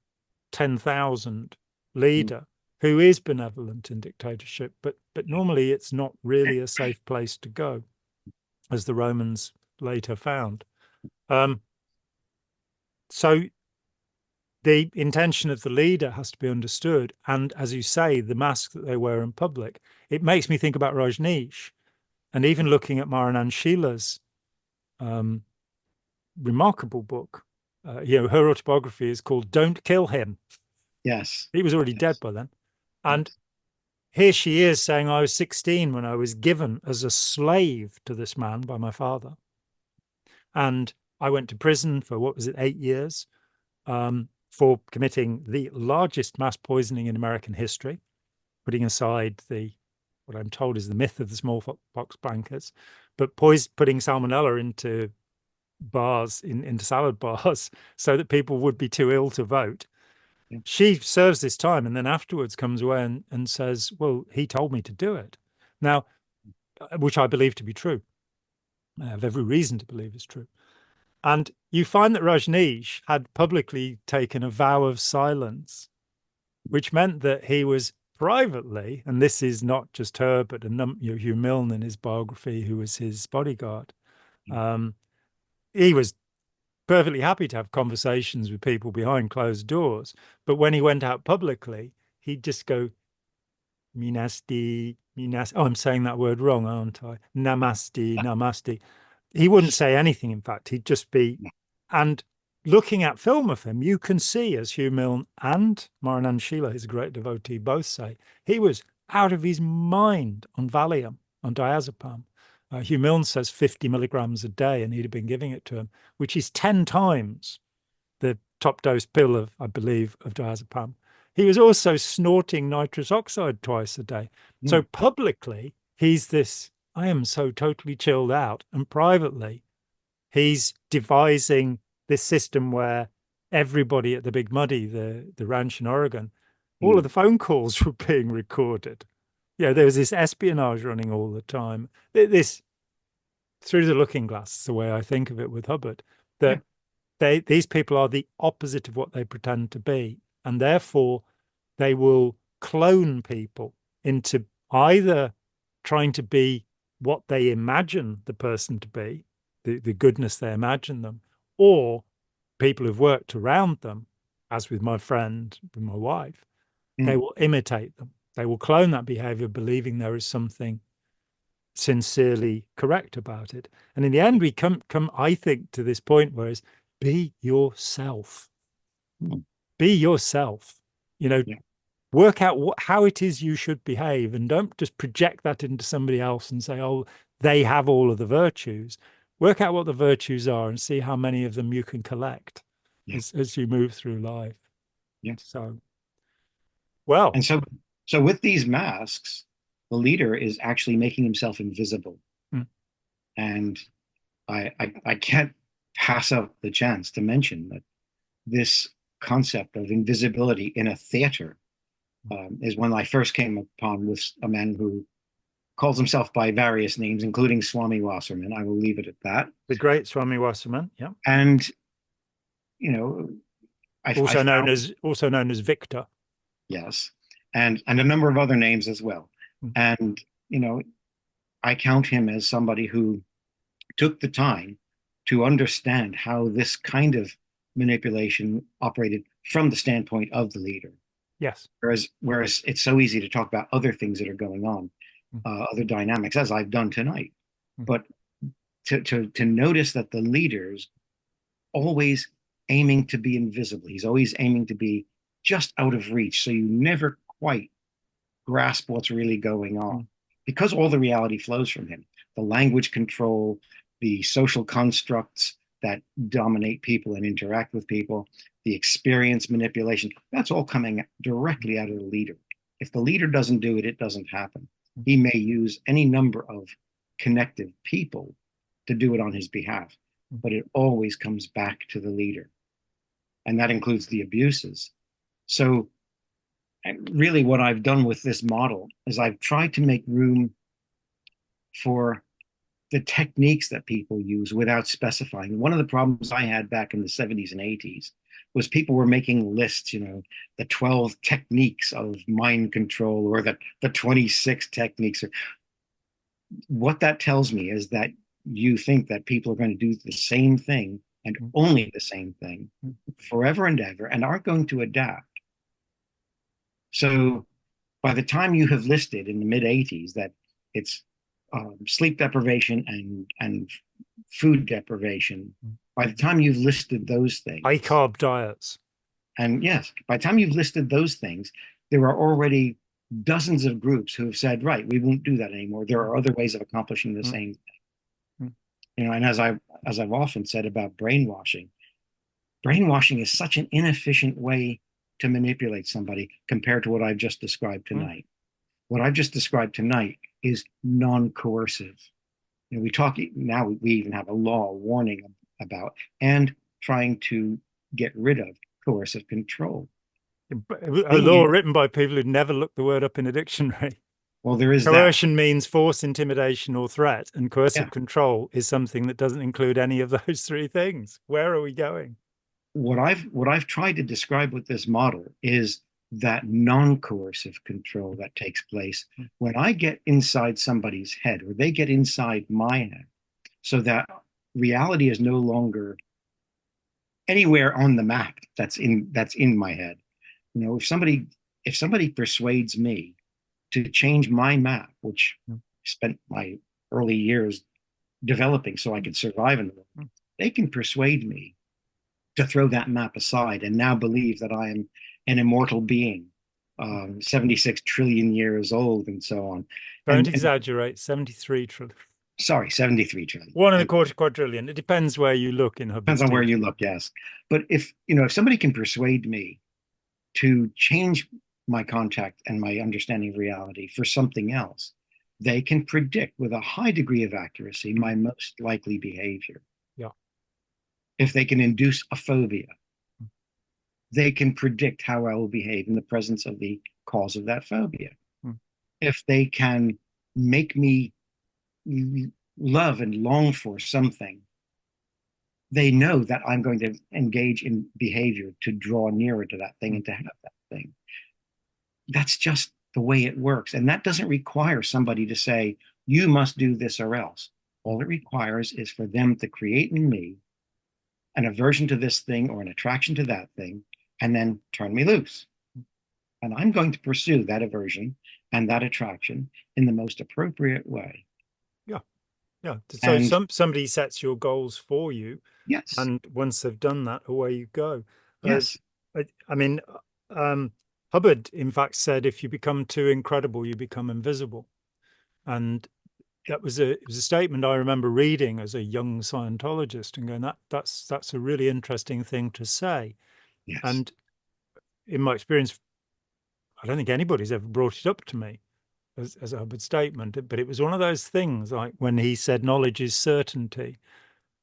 10,000 leader who is benevolent in dictatorship, but normally it's not really a safe place to go, as the Romans later found. So the intention of the leader has to be understood. And as you say, the mask that they wear in public, it makes me think about Rajneesh, and even looking at Marinan Sheila's remarkable book. Her autobiography is called Don't Kill Him. Yes. He was already dead by then. And here she is saying, I was 16 when I was given as a slave to this man by my father. And I went to prison for, 8 years, for committing the largest mass poisoning in American history, putting aside what I'm told is the myth of the smallpox blankets, but putting salmonella into bars, into salad bars, so that people would be too ill to vote. She serves this time and then afterwards comes away and says, well, he told me to do it. Now, which I believe to be true. I have every reason to believe is true. And you find that Rajneesh had publicly taken a vow of silence, which meant that he was privately, and this is not just her, but Hugh Milne in his biography, who was his bodyguard, he was perfectly happy to have conversations with people behind closed doors. But when he went out publicly, he'd just go, Minasti. Oh, I'm saying that word wrong, aren't I? Namaste. He wouldn't say anything, in fact. He'd just be... And looking at film of him, you can see, as Hugh Milne and Marinan Sheila, his great devotee, both say, he was out of his mind on Valium, on diazepam. Hugh Milne says 50 milligrams a day, and he'd have been giving it to him, which is 10 times the top dose pill of, I believe, of diazepam. He was also snorting nitrous oxide twice a day. So publicly, he's this, I am so totally chilled out. And privately, he's devising this system where everybody at the Big Muddy, the ranch in Oregon, all of the phone calls were being recorded. There was this espionage running all the time. This, through the looking glass, is the way I think of it with Hubbard, that these people are the opposite of what they pretend to be. And therefore, they will clone people into either trying to be what they imagine the person to be, the goodness they imagine them, or people who've worked around them, as with my friend, with my wife, they will imitate them. They will clone that behavior, believing there is something sincerely correct about it. And in the end, we come, I think, to this point where it's be yourself. Be yourself. Work out how it is you should behave, and don't just project that into somebody else and say, oh, they have all of the virtues. Work out what the virtues are and see how many of them you can collect as you move through life. So, well. And so with these masks, the leader is actually making himself invisible. And I can't pass up the chance to mention that this concept of invisibility in a theater is one I first came upon with a man who calls himself by various names, including Swami Wasserman. I will leave it at that. The great Swami Wasserman, yeah. And, also known as Victor. Yes. And a number of other names as well. And, I count him as somebody who took the time to understand how this kind of manipulation operated from the standpoint of the leader. Yes. Whereas it's so easy to talk about other things that are going on, other dynamics, as I've done tonight. But to notice that the leader's always aiming to be invisible. He's always aiming to be just out of reach, so you never quite grasp what's really going on, because all the reality flows from him. The language control, the social constructs that dominate people and interact with people, the experience manipulation, that's all coming directly out of the leader. If the leader doesn't do it, it doesn't happen. He may use any number of connective people to do it on his behalf, but it always comes back to the leader. And that includes the abuses. So really what I've done with this model is I've tried to make room for the techniques that people use without specifying. One of the problems I had back in the 70s and 80s was people were making lists, the 12 techniques of mind control or the 26 techniques. What that tells me is that you think that people are going to do the same thing and only the same thing forever and ever and aren't going to adapt. So by the time you have listed in the mid 80s that it's sleep deprivation and food deprivation, by the time you've listed those things, high carb diets, and yes, by the time you've listed those things, there are already dozens of groups who have said, right, we won't do that anymore. There are other ways of accomplishing the same thing. And as I've often said about brainwashing is such an inefficient way to manipulate somebody compared to what I've just described tonight. What I've just described tonight is non-coercive. We talk now, we even have a law warning about and trying to get rid of coercive control. A law written by people who'd never looked the word up in a dictionary. Well, there is coercion means force, intimidation, or threat, and coercive control is something that doesn't include any of those three things. Where are we going? What I've tried to describe with this model is that non-coercive control that takes place when I get inside somebody's head or they get inside my head, so that reality is no longer anywhere on the map that's in my head. If somebody persuades me to change my map, which I spent my early years developing so I could survive in the world, they can persuade me to throw that map aside and now believe that I am an immortal being, 76 trillion years old and so on. Don't exaggerate, 73 trillion. Sorry, 73 trillion. 1.25 quadrillion. It depends where you look in Hubbard's. Depends on where you look, yes. But if somebody can persuade me to change my contact and my understanding of reality for something else, they can predict with a high degree of accuracy my most likely behavior. Yeah. If they can induce a phobia, they can predict how I will behave in the presence of the cause of that phobia. If they can make me love and long for something, they know that I'm going to engage in behavior to draw nearer to that thing and to have that thing. That's just the way it works. And that doesn't require somebody to say, you must do this or else. All it requires is for them to create in me an aversion to this thing or an attraction to that thing, and then turn me loose. And I'm going to pursue that aversion and that attraction in the most appropriate way. Yeah. So somebody sets your goals for you. Yes. And once they've done that, away you go. Yes. I mean, Hubbard, in fact, said, if you become too incredible, you become invisible. And it was a statement I remember reading as a young Scientologist and going, that's a really interesting thing to say. Yes. And in my experience, I don't think anybody's ever brought it up to me as a Hubbard statement, but it was one of those things like when he said knowledge is certainty.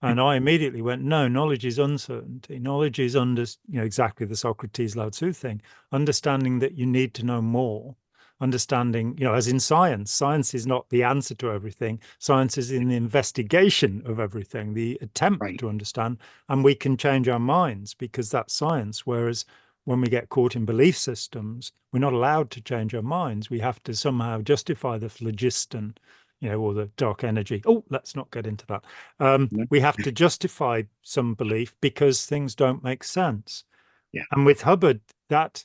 And I immediately went, no, knowledge is uncertainty. Knowledge is exactly the Socrates Lao Tzu thing, understanding that you need to know more, understanding, as in science. Science is not the answer to everything. Science is in the investigation of everything, the attempt to understand, and we can change our minds because that's science. Whereas when we get caught in belief systems, we're not allowed to change our minds. We have to somehow justify the phlogiston, or the dark energy. Oh, let's not get into that. We have to justify some belief because things don't make sense. Yeah. And with Hubbard, that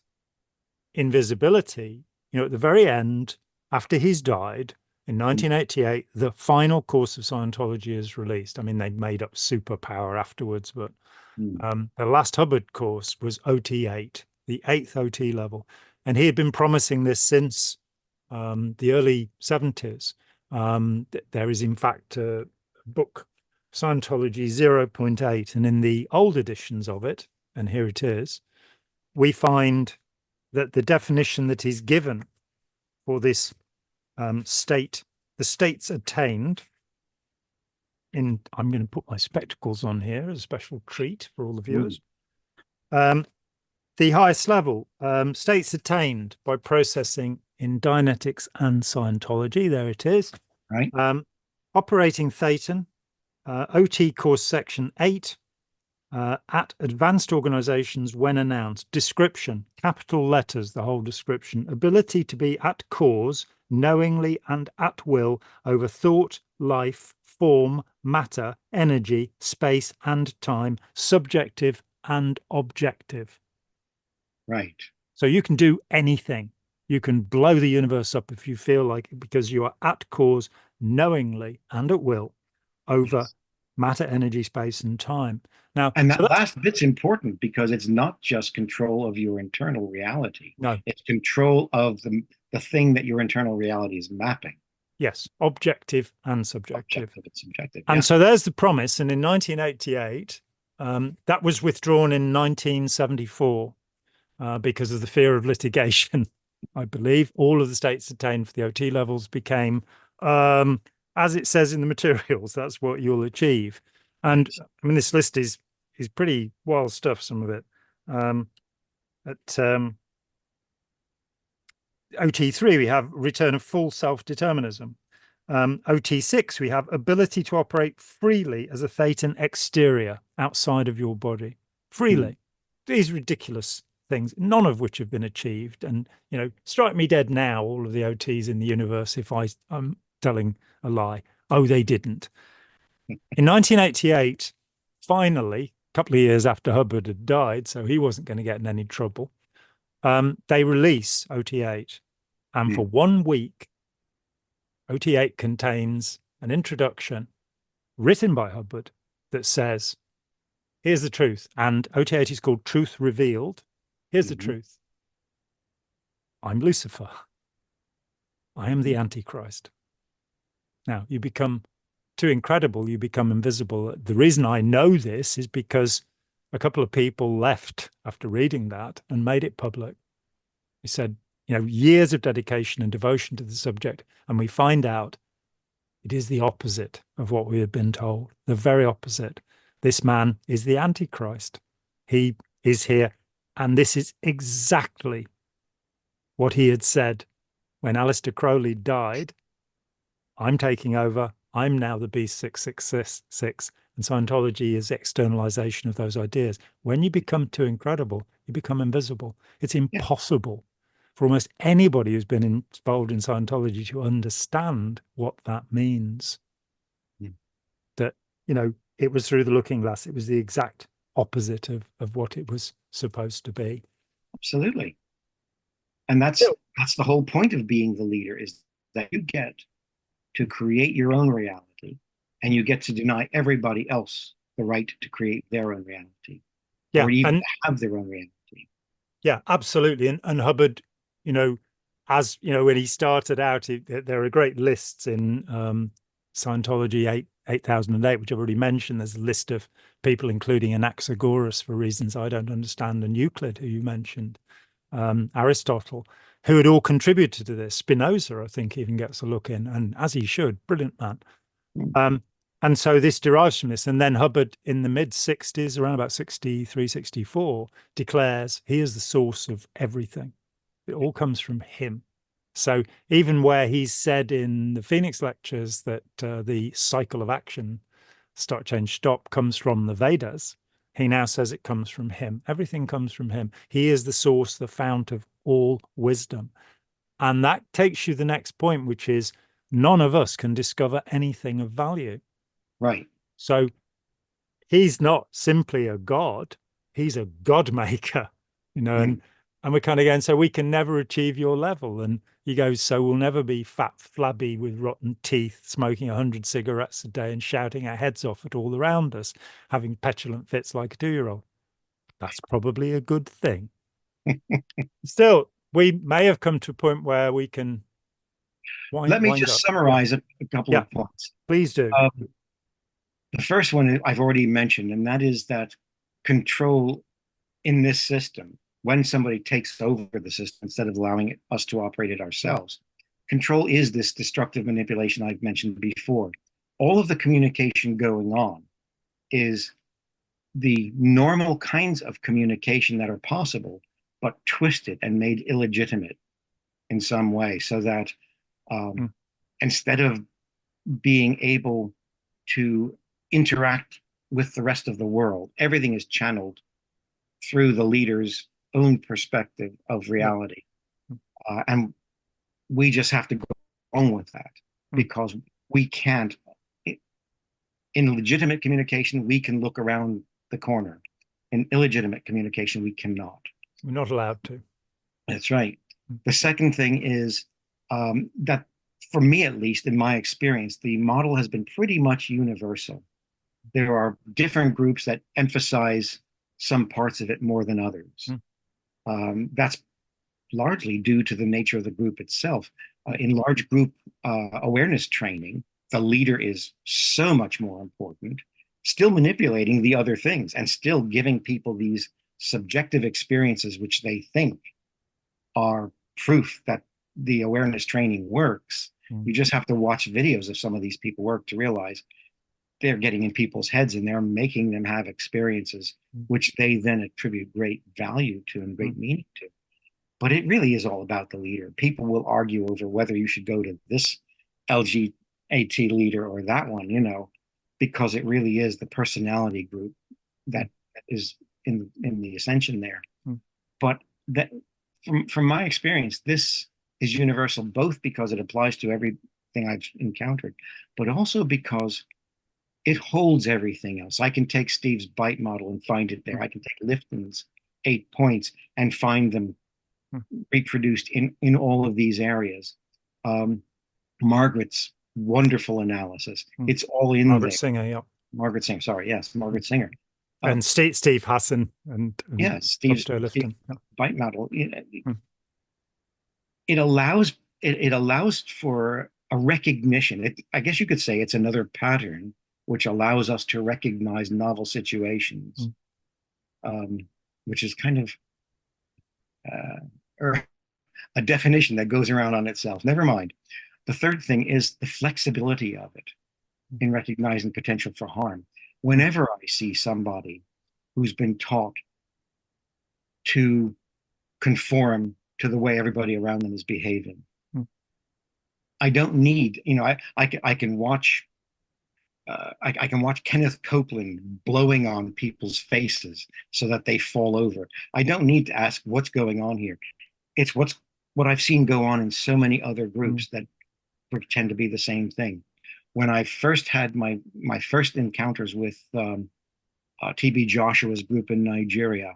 invisibility, at the very end, after he's died in 1988, the final course of Scientology is released. I mean, they made up superpower afterwards, but the last Hubbard course was OT8, the 8th OT level. And he had been promising this since the early 70s. There is, in fact, a book, Scientology 0.8, and in the old editions of it, and here it is, we find that the definition that is given for this state, the states attained, I'm going to put my spectacles on here as a special treat for all the viewers. The highest level, states attained by processing in Dianetics and Scientology. There it is. Right. Operating Thetan, OT course section 8, at advanced organizations when announced. Description, capital letters, the whole description. Ability to be at cause, knowingly and at will over thought, life, form, matter, energy, space and time, subjective and objective. Right. So you can do anything. You can blow the universe up if you feel like it, because you are at cause, knowingly and at will over matter, energy, space, and time. Now, and that last bit's important because it's not just control of your internal reality. No, it's control of the thing that your internal reality is mapping. Yes, objective and subjective. Objective and subjective. And so there's the promise. And in 1988, that was withdrawn in 1974 because of the fear of litigation. I believe all of the states attained for the OT levels became, as it says in the materials, that's what you'll achieve. And I mean, this list is pretty wild stuff, some of it. At OT3, we have return of full self-determinism. OT6, we have ability to operate freely as a Thetan exterior outside of your body. Freely. These ridiculous things, none of which have been achieved. And, you know, strike me dead now, all of the OTs in the universe, if I'm telling a lie. Oh, they didn't. In 1988, finally, a couple of years after Hubbard had died, so he wasn't going to get in any trouble, they release OT8. And for 1 week, OT8 contains an introduction written by Hubbard that says, here's the truth. And OT8 is called Truth Revealed. Here's the truth. I'm Lucifer. I am the Antichrist. Now, you become too incredible, you become invisible. The reason I know this is because a couple of people left after reading that and made it public. He said, you know, years of dedication and devotion to the subject, and we find out it is the opposite of what we had been told, the very opposite. This man is the Antichrist. He is here, and this is exactly what he had said when Aleister Crowley died. I'm taking over. I'm now the Beast 666, and Scientology is externalization of those ideas. When you become too incredible, you become invisible. It's impossible for almost anybody who's been involved in Scientology to understand what that means. That, you know, it was through the looking glass. It was the exact opposite of what it was supposed to be. Absolutely. And that's the whole point of being the leader, is that you get to create your own reality, and you get to deny everybody else the right to create their own reality, or even to have their own reality. Yeah, absolutely. And Hubbard, you know, as you know, when he started out, there are great lists in Scientology 8008, which I've already mentioned. There's a list of people, including Anaxagoras, for reasons I don't understand, and Euclid, who you mentioned, Aristotle, who had all contributed to this. Spinoza, I think, even gets a look in, and as he should. Brilliant man. And so this derives from this. And then Hubbard, in the mid-60s, around about 63, 64, declares he is the source of everything. It all comes from him. So even where he's said in the Phoenix lectures that the cycle of action, start, change, stop, comes from the Vedas, he now says it comes from him. Everything comes from him. He is the source, the fount of all wisdom. And that takes you to the next point, which is none of us can discover anything of value. Right. So he's not simply a god. He's a god maker, you know, and we're kind of going, so we can never achieve your level. And he goes, so we'll never be fat, flabby with rotten teeth, smoking 100 cigarettes a day and shouting our heads off at all around us, having petulant fits like a 2-year-old. That's probably a good thing. Still, we may have come to a point where we can Let me Wind just up. summarize a couple Yeah, of points. please do. The first one I've already mentioned, and that is that control in this system, when somebody takes over the system instead of allowing us to operate it ourselves, control is this destructive manipulation I've mentioned before. All of the communication going on is the normal kinds of communication that are possible, but twisted and made illegitimate in some way, so that instead of being able to interact with the rest of the world, everything is channeled through the leader's own perspective of reality. And we just have to go on with that because we can't, in legitimate communication, we can look around the corner. In illegitimate communication, we cannot. We're not allowed to. That's right. The second thing is that, for me at least, in my experience, the model has been pretty much universal. There are different groups that emphasize some parts of it more than others. That's largely due to the nature of the group itself. In large group awareness training, the leader is so much more important, still manipulating the other things and still giving people these subjective experiences which they think are proof that the awareness training works. You just have to watch videos of some of these people work to realize they're getting in people's heads and they're making them have experiences which they then attribute great value to and great meaning to. But it really is all about the leader. People will argue over whether you should go to this LGBT leader or that one, because it really is the personality group that is in the ascension there. But that, from my experience, this is universal, both because it applies to everything I've encountered, but also because it holds everything else. I can take Steve's bite model and find it there. I can take Lifton's 8 points and find them reproduced in all of these areas. Margaret's wonderful analysis. It's all in Margaret there. Singer, yeah. Margaret Singer, sorry, yes, Margaret Singer. And Steve Hassan and yeah, Steve's Lifton. bite model. It allows for a recognition. I guess you could say it's another pattern which allows us to recognize novel situations, which is kind of a definition that goes around on itself. Never mind. The third thing is the flexibility of it in recognizing potential for harm. Whenever I see somebody who's been taught to conform to the way everybody around them is behaving, I don't need, I can watch I can watch Kenneth Copeland blowing on people's faces so that they fall over. I don't need to ask what's going on here. It's what I've seen go on in so many other groups that pretend to be the same thing. When I first had my first encounters with TB Joshua's group in Nigeria,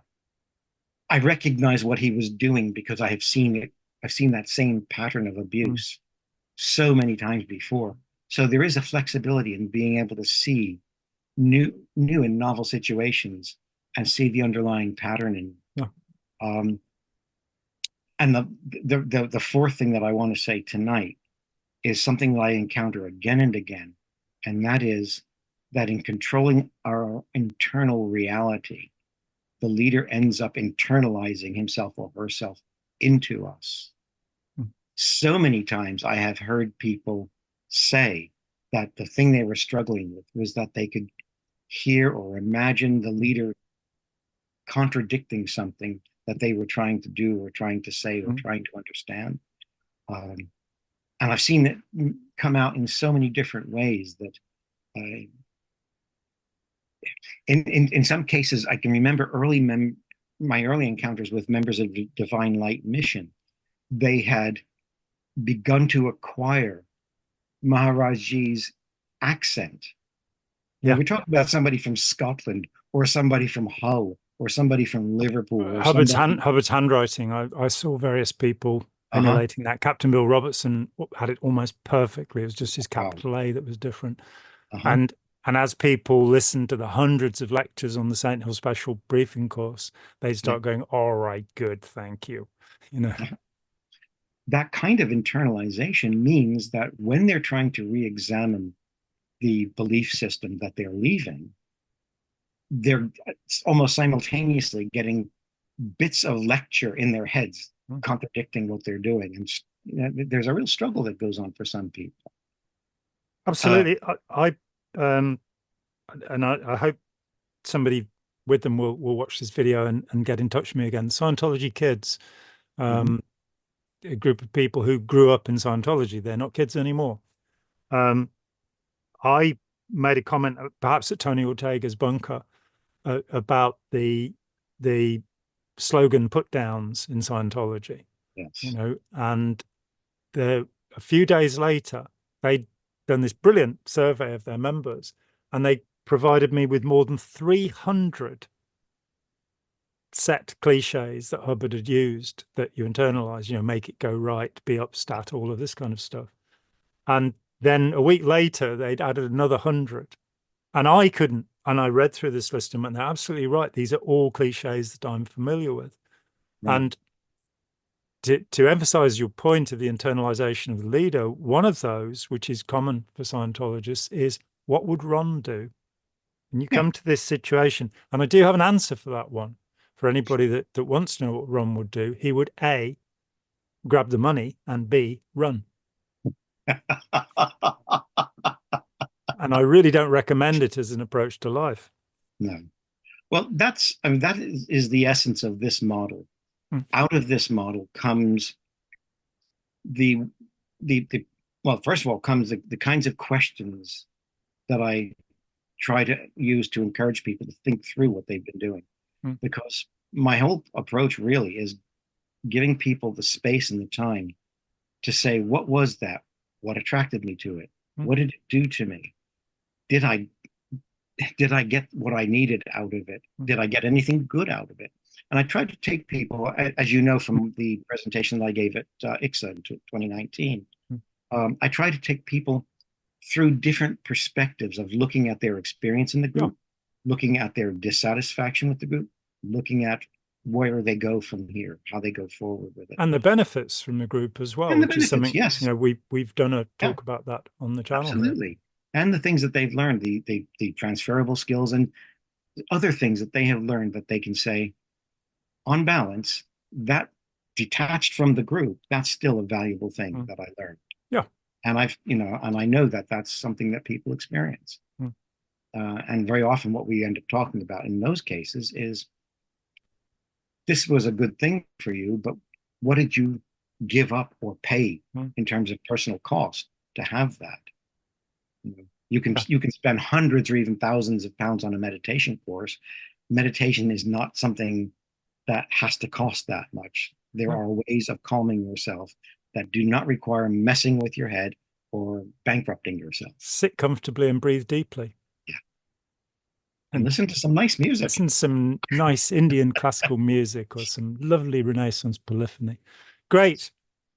I recognized what he was doing because I have seen it. I've seen that same pattern of abuse so many times before. So there is a flexibility in being able to see new and novel situations and see the underlying pattern. And the fourth thing that I want to say tonight is something that I encounter again and again, and that is that in controlling our internal reality, the leader ends up internalizing himself or herself into us. So many times I have heard people say that the thing they were struggling with was that they could hear or imagine the leader contradicting something that they were trying to do or trying to say or trying to understand. And I've seen it come out in so many different ways that in some cases, I can remember my early encounters with members of the Divine Light Mission. They had begun to acquire Maharajji's accent. Yeah. We're talking about somebody from Scotland or somebody from Hull or somebody from Liverpool. Or Hubbard's handwriting. I saw various people emulating that. Captain Bill Robertson had it almost perfectly. It was just his capital A that was different. And as people listened to the hundreds of lectures on the Saint Hill Special Briefing course, they'd start going, all right, good, thank you. that kind of internalization means that when they're trying to re-examine the belief system that they're leaving, they're almost simultaneously getting bits of lecture in their heads contradicting what they're doing. And there's a real struggle that goes on for some people. Absolutely. And I hope somebody with them will watch this video and get in touch with me again. Scientology kids, a group of people who grew up in Scientology. They're not kids anymore. I made a comment, perhaps at Tony Ortega's bunker, about the slogan put downs in Scientology. Yes. You know, and a few days later, they'd done this brilliant survey of their members, and they provided me with more than 300 set cliches that Hubbard had used that you internalize, you know, make it go right, be upstat, all of this kind of stuff. And then a week later, they'd added another 100. And I couldn't. And I read through this list and went, they're absolutely right. These are all cliches that I'm familiar with. Right. And to emphasize your point of the internalization of the leader, one of those, which is common for Scientologists, is what would Ron do? And you come to this situation, and I do have an answer for that one. For anybody that wants to know what Ron would do, he would A, grab the money, and B, run. And I really don't recommend it as an approach to life. No. Well, that is the essence of this model. Out of this model comes well, first of all, comes the kinds of questions that I try to use to encourage people to think through what they've been doing. Because my whole approach really is giving people the space and the time to say, what was that? What attracted me to it? What did it do to me? Did I get what I needed out of it? Did I get anything good out of it? And I tried to take people, as you know from the presentation that I gave at ICSA in 2019, I tried to take people through different perspectives of looking at their experience in the group, looking at their dissatisfaction with the group, looking at where they go from here, how they go forward with it. And the benefits from the group as well, which is something, yes. You know, we've done a talk about that on the channel. Absolutely. Here. And the things that they've learned, the transferable skills and other things that they have learned that they can say, on balance, that detached from the group, that's still a valuable thing that I learned. Yeah. And I know that that's something that people experience. And very often what we end up talking about in those cases is, this was a good thing for you, but what did you give up or pay in terms of personal cost to have that? You can spend hundreds or even thousands of pounds on a meditation course. Meditation is not something that has to cost that much. There are ways of calming yourself that do not require messing with your head or bankrupting yourself. Sit comfortably and breathe deeply. Yeah. And listen to some nice music. Listen to some nice Indian classical music or some lovely Renaissance polyphony. Great.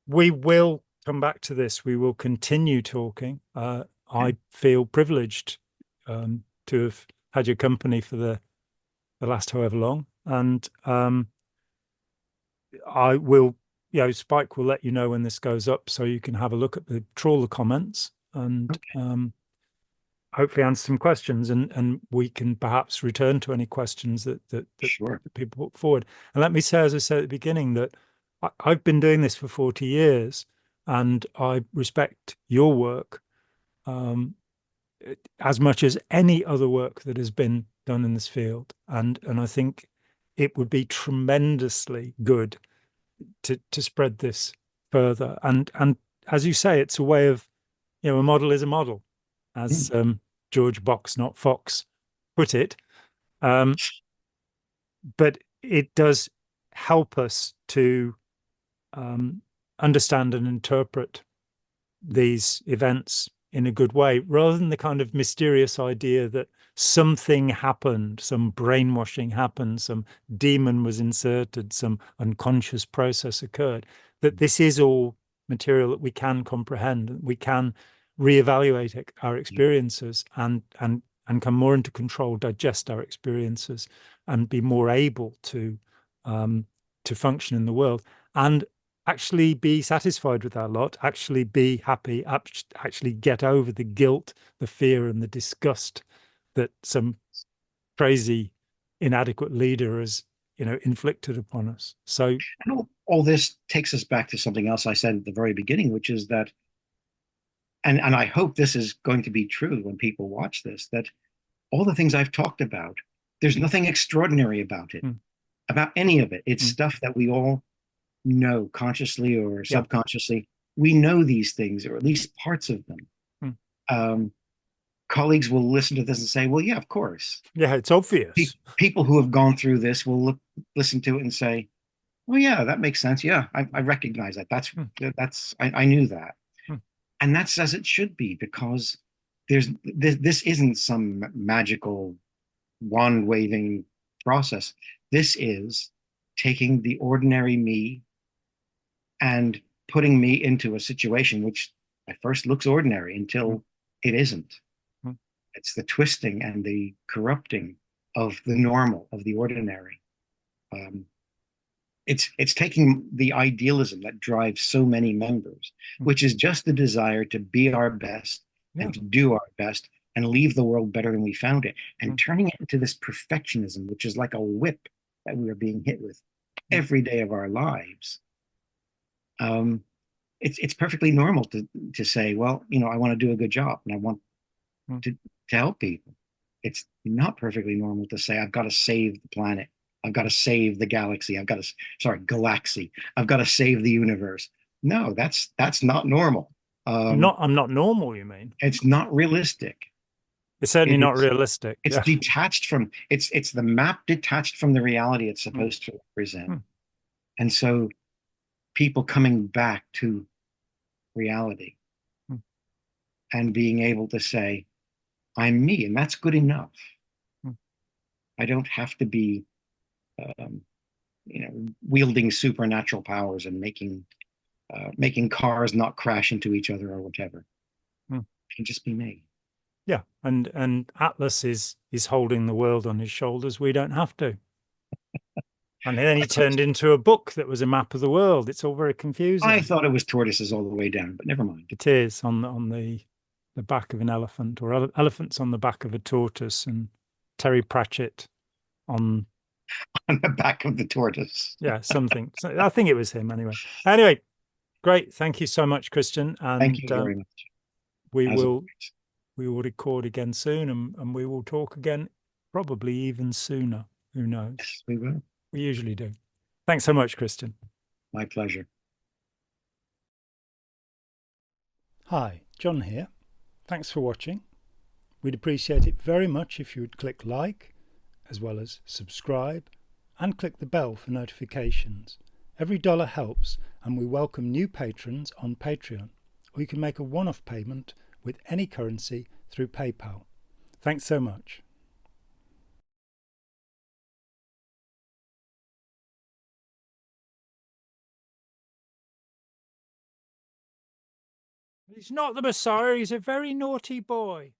We will come back to this. We will continue talking. I feel privileged to have had your company for the last however long. And I will, Spike will let you know when this goes up so you can have a look at trawl the comments and hopefully answer some questions, and we can perhaps return to any questions that people put forward. And let me say, as I said at the beginning, that I've been doing this for 40 years and I respect your work as much as any other work that has been done in this field. And I think it would be tremendously good to spread this further. And as you say, it's a way of, a model is a model, as George Box, not Fox, put it. But it does help us to understand and interpret these events in a good way, rather than the kind of mysterious idea that something happened, some brainwashing happened, some demon was inserted, some unconscious process occurred, that this is all material that we can comprehend, we can reevaluate our experiences and come more into control, digest our experiences, and be more able to function in the world. And actually be satisfied with our lot, actually be happy, actually get over the guilt, the fear, and the disgust that some crazy, inadequate leader has, inflicted upon us. So all this takes us back to something else I said at the very beginning, which is that, and I hope this is going to be true when people watch this, that all the things I've talked about, there's nothing extraordinary about it, about any of it. It's stuff that we all know, consciously or subconsciously. We know these things, or at least parts of them. Colleagues will listen to this and say, well, yeah, of course. Yeah, it's obvious. People who have gone through this will listen to it and say, well, yeah, that makes sense. Yeah, I recognize that. I knew that. And that's as it should be, because this isn't some magical wand waving process. This is taking the ordinary me and putting me into a situation which at first looks ordinary until it isn't. It's the twisting and the corrupting of the normal, of the ordinary. It's taking the idealism that drives so many members, which is just the desire to be our best and to do our best and leave the world better than we found it, and turning it into this perfectionism, which is like a whip that we are being hit with every day of our lives. It's perfectly normal to say, well, I want to do a good job and I want to help people. It's not perfectly normal to say, I've got to save the planet. I've got to save the galaxy. Galaxy. I've got to save the universe. No, that's not normal. I'm not normal, you mean? It's not realistic. It's certainly not realistic. It's detached from, it's the map detached from the reality it's supposed to represent. And so people coming back to reality and being able to say, I'm me, and that's good enough. I don't have to be wielding supernatural powers and making cars not crash into each other or whatever. I can just be me. Yeah, and Atlas is holding the world on his shoulders. We don't have to. And then he turned into a book that was a map of the world. It's all very confusing. I thought it was tortoises all the way down, but never mind. It is on the back of an elephant, or elephants on the back of a tortoise, and Terry Pratchett on the back of the tortoise. Yeah, something. I think it was him anyway. Anyway, great. Thank you so much, Christian. And thank you very much. We will record again soon, and we will talk again probably even sooner. Who knows? Yes, we will. We usually do. Thanks so much, Christian. My pleasure. Hi, John here. Thanks for watching. We'd appreciate it very much if you would click like, as well as subscribe, and click the bell for notifications. Every dollar helps, and we welcome new patrons on Patreon, or you can make a one-off payment with any currency through PayPal. Thanks so much. He's not the Messiah, he's a very naughty boy.